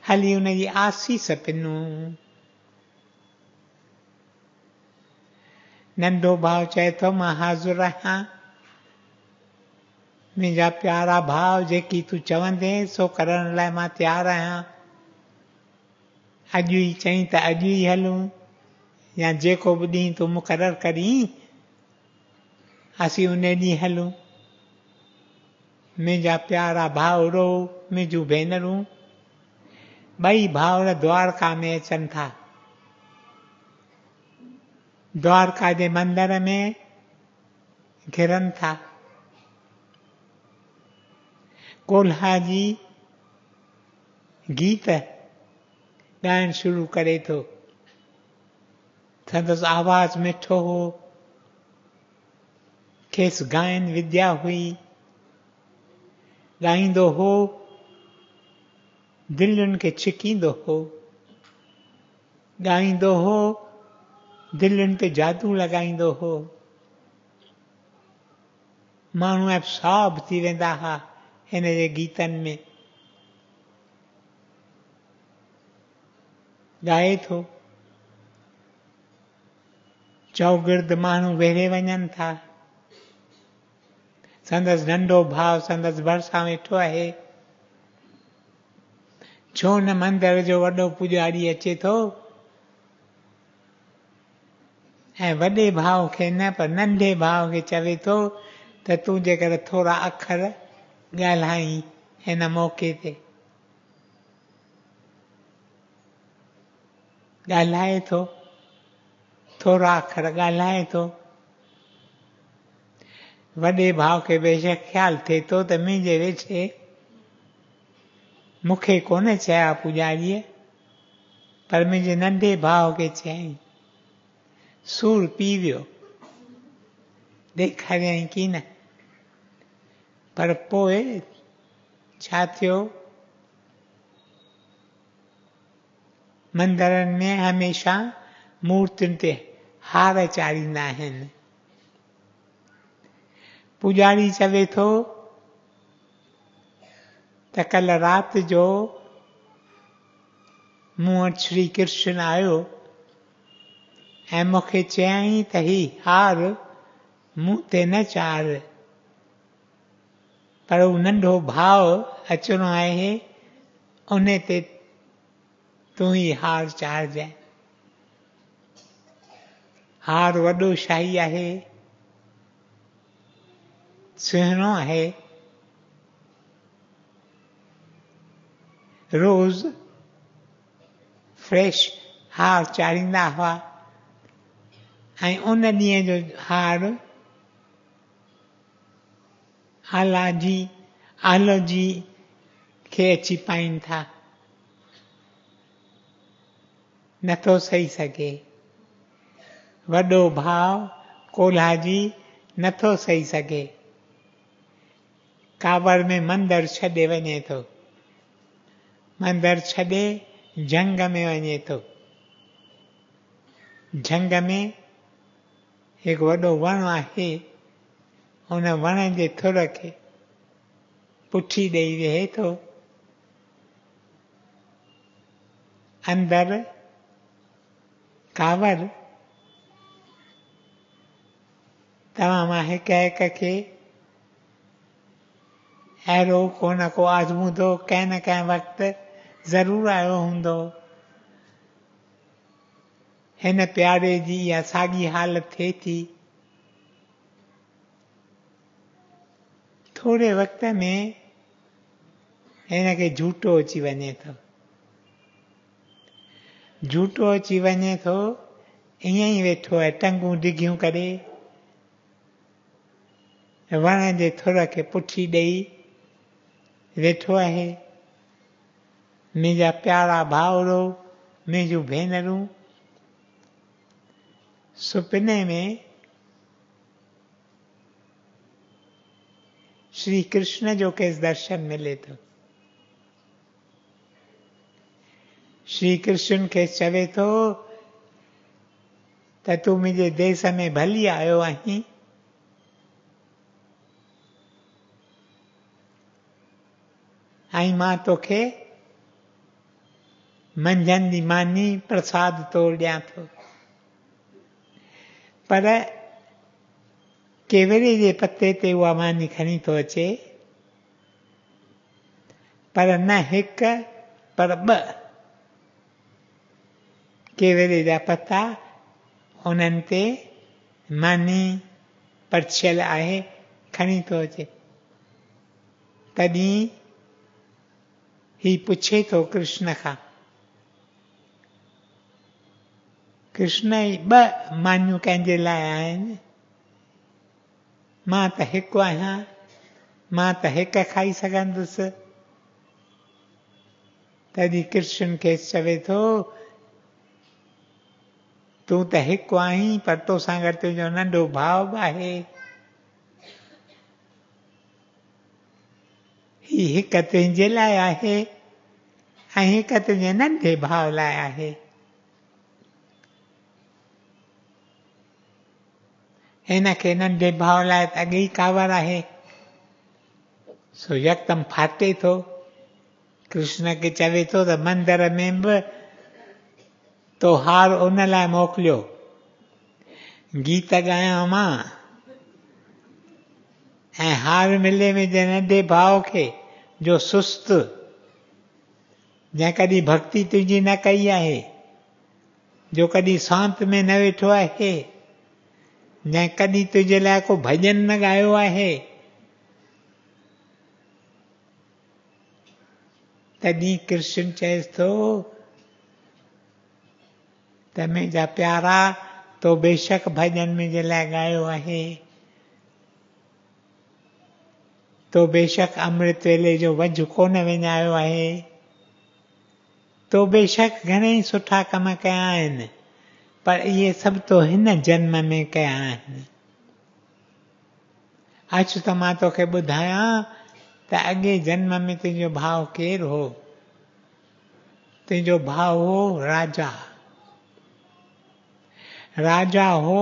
हली उनजी आसीस पिनूं। नंढो भाउ चए थो मां हाज़ुर आहियां। मुंहिंजा प्यारा भाउ, जेकी तूं चवंदे सो करण लाइ मां तयारु आहियां। अॼु ई चईं त अॼु ई हलूं, या जेको बि ॾींहुं तूं मुक़ररु करीं असीं उन ॾींहुं हलूं। मुंहिंजा प्यारा भाउरो, मुंहिंजूं भेनरूं। ॿई भाउर द्वारका में अचनि था। द्वारका जे मंदर में घिरनि था। कोल्हा जी गीत ॻाइणु शुरू करे थो। संदसि आवाज़ मिठो हो, खेसि गायन विद्या हुई। ॻाईंदो हो, दिलुनि खे छिकींदो हो। ॻाईंदो हो, दिलुनि ते जादू लॻाईंदो हो। माण्हू अबसॉर्ब थी वेंदा हुआ हिन जे गीतनि में। ॻाए थो, चौगिर्द माण्हू वेड़े वञनि था। संदसि नंढो भाउ संदसि भरिसां वेठो आहे। छो न मंदर जो वॾो पुॼारी अचे थो ऐं वॾे भाउ खे न पर नंढे भाउ खे चवे थो त तूं जेकर थोरा अखर ॻाल्हाई हिन मौक़े ते। ॻाल्हाए थो, थोरा अखर ॻाल्हाए थो। वॾे भाउ खे बेशक ख़्यालु थिए थो त मुंहिंजे वेठे मूंखे कोन चया पुॼारीअ, पर मुंहिंजे नंढे भाउ खे चयईं। सूर पी वियो, ॾेखारियईं की न। पर पोइ छा थियो, मंदरनि में हमेशा मूर्तियुनि ते हार चाढ़ींदा आहिनि। पुजारी चवे थो त कल्ह राति जो मूं वटि श्री कृष्ण आयो ऐं मूंखे चयाईं त ही हार मूं ते न चाढ़, पर हू नंढो भाव अचिणो आहे उन ते तूं ही हार चाढ़जांइ। हार वॾो शाही आहे, सुहिणो आहे। रोज़ फ्रेश हार चाढ़ींदा हुआ ऐं उन ॾींहं जो हार आलाजी खे अची पाइनि था। नथो सही सघे, वॾो भाव कोल्हाजी नथो सही सघे। कावड़ में मंदरु छॾे वञे थो, मंदरु छॾे झंग में वञे थो। झंग में हिकु वॾो वणु आहे, उन वण जे थुर खे पुठी ॾेई वेहे थो। अंदरि कावड़ तव्हां मां हिक हिक खे अहिड़ो को न को आज़मूदो कंहिं न कंहिं वक़्तु ज़रूरु आयो हूंदो। हिन प्यारे जी इहा साॻी हालत थिए थी। थोरे वक़्त में हिन खे झूठो अची वञे थो। झूठो अची वञे थो, ईअं ई वेठो आहे टंगूं डिघियूं करे, वण जे थुर खे पुठी ॾेई वेठो आहे। मुंहिंजा प्यारा भाउरो, मुंहिंजूं भेनरूं, सुपिने में श्री कृष्ण जो खेसि दर्शन मिले थो। श्री कृष्ण खेसि चवे थो त तूं मुंहिंजे देस में भली आयो आहीं, ऐं मां तोखे मंझंदि जी मानी प्रसाद तौरु ॾियां थो। पर केवड़े जे पते ते उहा मानी खणी थो अचे, पर न हिकु पर ॿ केवड़े जा पता उन्हनि ते मानी परछियल आहे, खणी थो अचे। तॾहिं ही पुछे थो कृष्ण खां, कृष्ण ही ॿ मानियूं कंहिंजे लाइ आहिनि? मां त हिकु आहियां, मां त हिकु खाई सघंदुसि। तॾहिं कृष्ण खेसि चवे थो तूं त हिकु आहीं, पर तोसां गॾु तुंहिंजो नंढो भाउ बि आहे। ही हिकु तुंहिंजे लाइ आहे ऐं हिकु तुंहिंजे नंढे भाउ लाइ आहे। हिन खे नंढे भाउ लाइ त अॻे ई कावड़ आहे, सो यकदमि फाटे थो। कृष्ण खे चवे थो त मंदर में बि तो हार उन लाइ मोकिलियो, गीत ॻायां मां ऐं हार मिले मुंहिंजे नंढे भाउ खे जो सुस्त, जंहिं कॾहिं भक्ति तुंहिंजी न कई आहे, जो कॾहिं सांत में न वेठो आहे, जंहिं कॾहिं तुंहिंजे लाइ को भॼन न ॻायो आहे। तॾहिं कृष्ण चएसि थो त मुंहिंजा प्यारा, तो बेशक भॼन मुंहिंजे लाइ ॻायो आहे, तो बेशक अमृत वेले जो वझ कोन विञायो आहे, तो बेशक घणेई सुठा कम कया आहिनि, पर इहे सभु तो हिन जन्म में कया आहिनि। अच त मां तोखे ॿुधायां त अॻे जन्म में तुंहिंजो भाउ केरु हो। तुंहिंजो भाउ हो राजा। राजा हो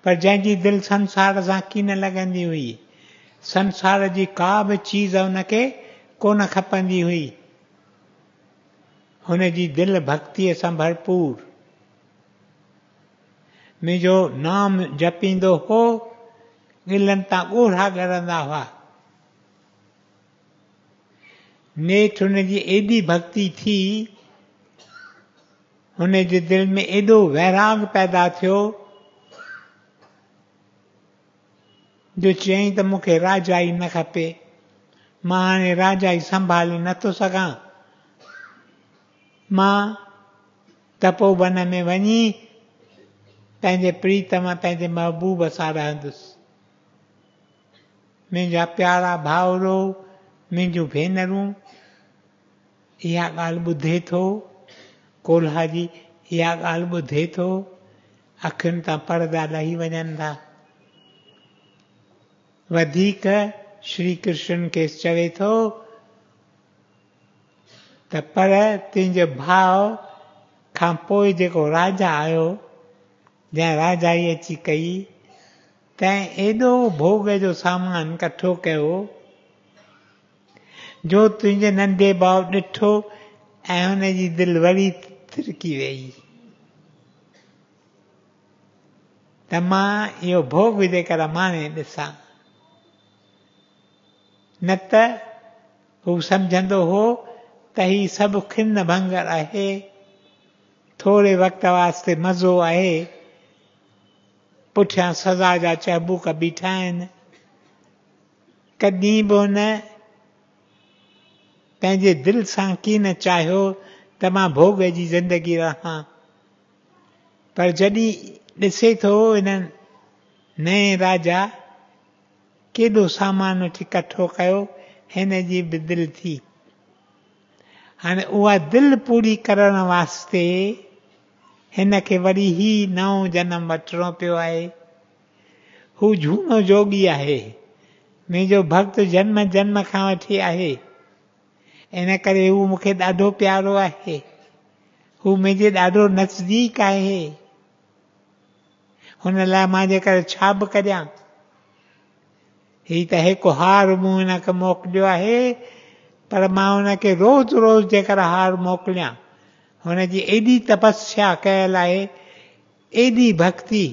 पर जंहिंजी दिलि संसार सां कीन लॻंदी हुई, संसार जी का बि चीज़ हुनखे कोन खपंदी हुई, हुनजी दिलि भक्तीअ सां भरपूर, मुंहिंजो नाम जपींदो हो, गिलनि तां ॻोढ़ा ॻरंदा हुआ। नेठि हुनजी एॾी भक्ति थी, हुनजे दिलि में एॾो वैराग पैदा थियो जो चयईं त मूंखे राजाई न खपे, मां हाणे राजाई संभाले नथो सघां, मां तपोवन में वञी पंहिंजे प्रीतम पंहिंजे महबूब सां रहंदुसि। मुंहिंजा प्यारा भाउरो, मुंहिंजूं भेनरूं, इहा ॻाल्हि ॿुधे थो, कोल्हा जी इहा ॻाल्हि ॿुधे थो, अखियुनि तां परदा लही वञनि था। वधीक श्री कृष्ण खे चवे थो त पर तुंहिंजे भाउ खां पोइ जेको राजा आयो, जंहिं राजाई अची कई, तंहिं एॾो भोग जो सामान कठो कयो जो तुंहिंजे नंढे भाउ ॾिठो ऐं हुनजी दिलि वरी थिरकी वई त मां इहो भोग जेकर माणे ॾिसां। न त हू सम्झंदो हो त ही सभु खिन भंगर आहे, थोरे वक़्त वास्ते मज़ो आहे, पुठियां सज़ा जा चहबूक बीठा आहिनि। कॾहिं बि हुन पंहिंजे दिलि सां कीन चाहियो त मां भोग जी ज़िंदगी रहां, पर जॾहिं ॾिसे थो हिननि नए राजा केॾो सामान वठी कठो कयो, हिन जी बि दिलि थी। हाणे उहा दिलि पूरी करण वास्ते हिन खे वरी ही नओं जनम वठिणो पियो आहे। हू झूनो जोगी आहे, मुंहिंजो भक्त जन्म जन्म खां वठी आहे, इन करे हू मूंखे ॾाढो प्यारो आहे, हू मुंहिंजे ॾाढो नज़दीक आहे। हुन लाइ मां जेकर छा बि करियां, ही त हिकु हार मूं हिनखे मोकिलियो आहे, पर मां हुनखे रोज़ रोज़ जेकर हार मोकिलियां, हुनजी एॾी तपस्या कयल आहे, एॾी भक्ति,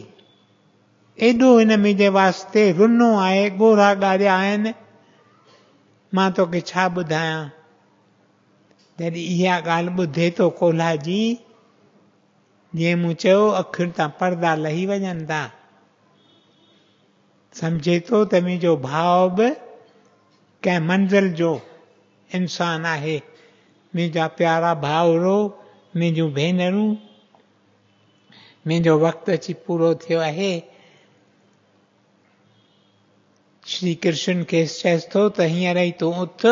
एॾो हिन मुंहिंजे वास्ते रुनो आहे, ॻोढ़ा ॻारिया आहिनि, मां तोखे छा ॿुधायां। जॾहिं इहा ॻाल्हि ॿुधे थो कोल्हा जी, जीअं मूं चयो अखियुनि तां परदा लही वञनि था, सम्झे थो त मुंहिंजो भाउ बि कंहिं मंज़िल जो इंसानु आहे। मुंहिंजा प्यारा भाउरो, मुंहिंजूं भेनरूं, मुंहिंजो वक़्तु अची पूरो थियो आहे। श्री कृष्ण खेसि चएसि थो त हींअर ई तूं उथ,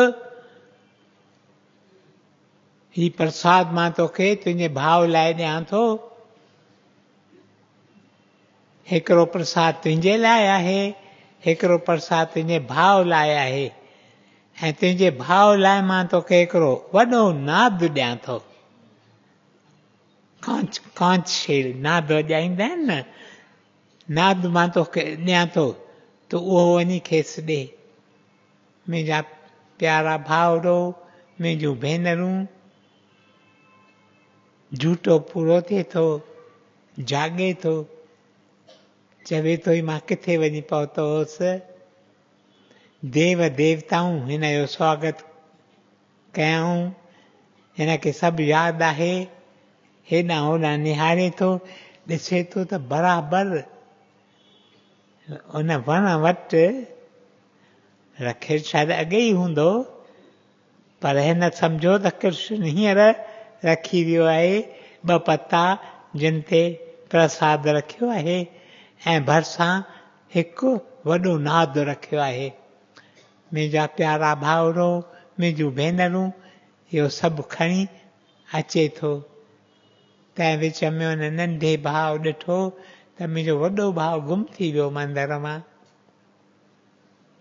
ही प्रसाद मां तोखे तुंहिंजे भाउ लाइ ॾियां थो, हिकिड़ो प्रसाद तुंहिंजे लाइ आहे, हिकिड़ो प्रसाद तुंहिंजे भाउ लाइ आहे, ऐं तुंहिंजे भाउ लाइ मां तोखे हिकिड़ो वॾो नाद ॾियां थो। कांच शेर नाद वॼाईंदा आहिनि न, नाद मां तोखे ॾियां थो, त उहो वञी खेसि ॾे। मुंहिंजा प्यारा भाउरो, मुंहिंजूं भेनरूं, झूठो पूरो थिए थो, जाॻे थो, चवे थो मां किथे वञी पहुतो हुअसि। देव देवताऊं हिन जो स्वागत कयऊं, हिनखे सभु यादि आहे, हेॾां होॾां निहारे थो, ॾिसे थो त बराबरि उन वण वटि रखे शायदि अॻे ई हूंदो, पर हिन सम्झो त कृष्ण हींअर रखी वियो आहे ॿ पता जिन ते प्रसाद रखियो आहे ऐं भरिसां हिकु वॾो नाद रखियो आहे। मुंहिंजा प्यारा भाउरो, मुंहिंजूं भेनरूं, इहो सभु खणी अचे थो। तंहिं विच में हुन नंढे भाउ ॾिठो त मुंहिंजो वॾो भाउ गुम थी वियो मंदर मां,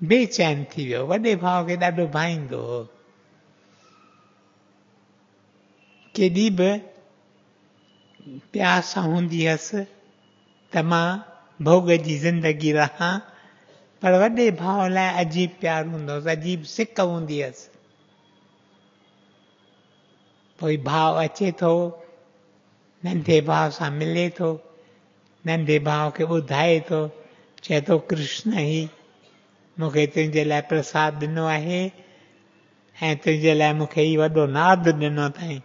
बेचैन थी वियो, वॾे भाउ खे ॾाढो भाईंदो हो। केॾी बि प्यास हूंदी हुअसि त मां भोग जी ज़िंदगी रहां, पर वॾे भाउ लाइ अजीब प्यारु हूंदो हुअसि, अजीब सिक हूंदी हुअसि। पोइ भाउ अचे थो, नंढे भाउ सां मिले थो, नंढे भाउ खे ॿुधाए थो, चए थो कृष्ण ई मूंखे तुंहिंजे लाइ प्रसाद ॾिनो आहे ऐं तुंहिंजे लाइ मूंखे ही वॾो नाद ॾिनो अथई।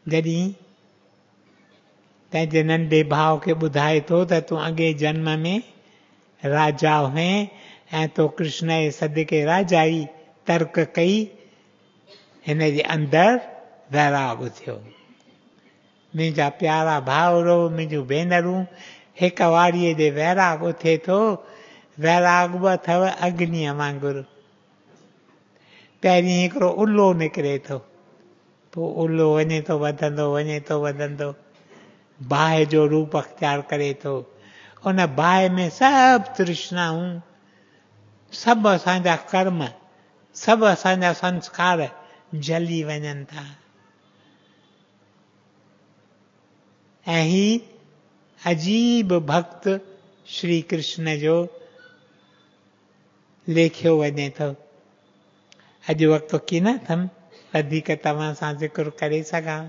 जॾहिं पंहिंजे नंढे भाउ खे ॿुधाए थो त तूं अॻे जन्म में राजा हुएं ऐं तो कृष्ण जे सदिके राजाई तर्क कई, हिन जे अंदरि वैराग थियो। मुंहिंजा प्यारा भाउरो, मुंहिंजूं भेनरूं, हिक वारीअ जे वैराग उथे थो। वैराग बि अथव अग्नीअ वांगुरु। पहिरीं हिकिड़ो उल्लो निकिरे थो, पोइ उल्लो वञे थो वधंदो, वञे थो वधंदो, बाहि जो रूप अख्तियार करे थो। उन बाहि में सभु तृष्णाऊं, सभु असांजा कर्म, सभु असांजा संस्कार जली वञनि था। ऐं ही अजीब भक्त श्री कृष्ण जो लेखियो वञे थो। अॼु वक़्तु की न अथमि वधीक तव्हां सां ज़िक्र करे सघां,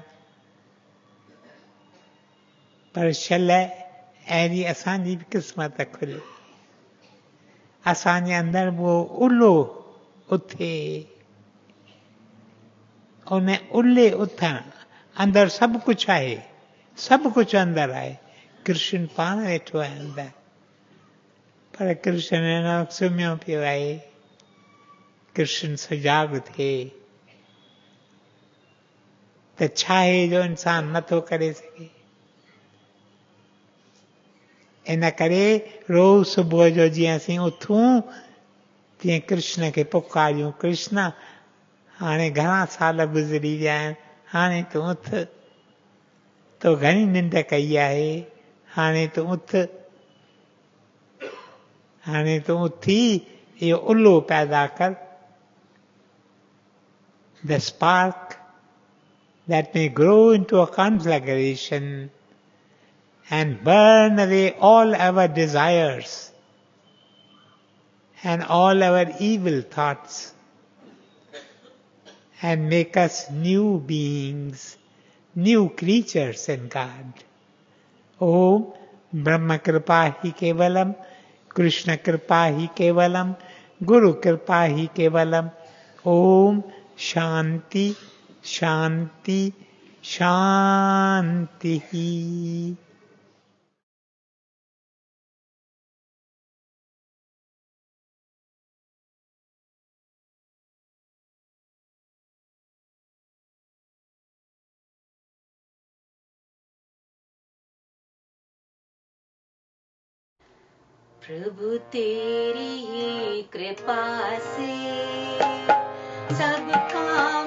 पर शल अहिड़ी असांजी बि क़िस्मत खुले, असांजे अंदरि उहो उल्लो उथे। उन उल्ले उथण अंदरि सभु कुझु आहे, सभु कुझु अंदरि आहे। कृष्ण पाण वेठो आहे अंदरि, पर कृष्ण न सुम्हियो पियो आहे। कृष्ण सजाग थिए त छा आहे जो इंसानु नथो करे सघे। इन करे रोज़ सुबुह जो जीअं असीं उथूं तीअं कृष्ण खे पुकारियूं, कृष्ण हाणे घणा साल गुज़री विया आहिनि, हाणे तूं उथ, तो घणी निंड कई आहे, हाणे तूं उथ, हाणे तूं उथी इहो उल्लो पैदा कर। The spark that may grow into a conflagration and burn away all our desires and all our evil thoughts and make us new beings, new creatures in God. Om Brahma Kripa hi Kevalam, Krishna Kripa hi Kevalam, Guru Kripa hi Kevalam. Om Shanti Shanti Shanti. प्रभु तेरी कृपा से सब काम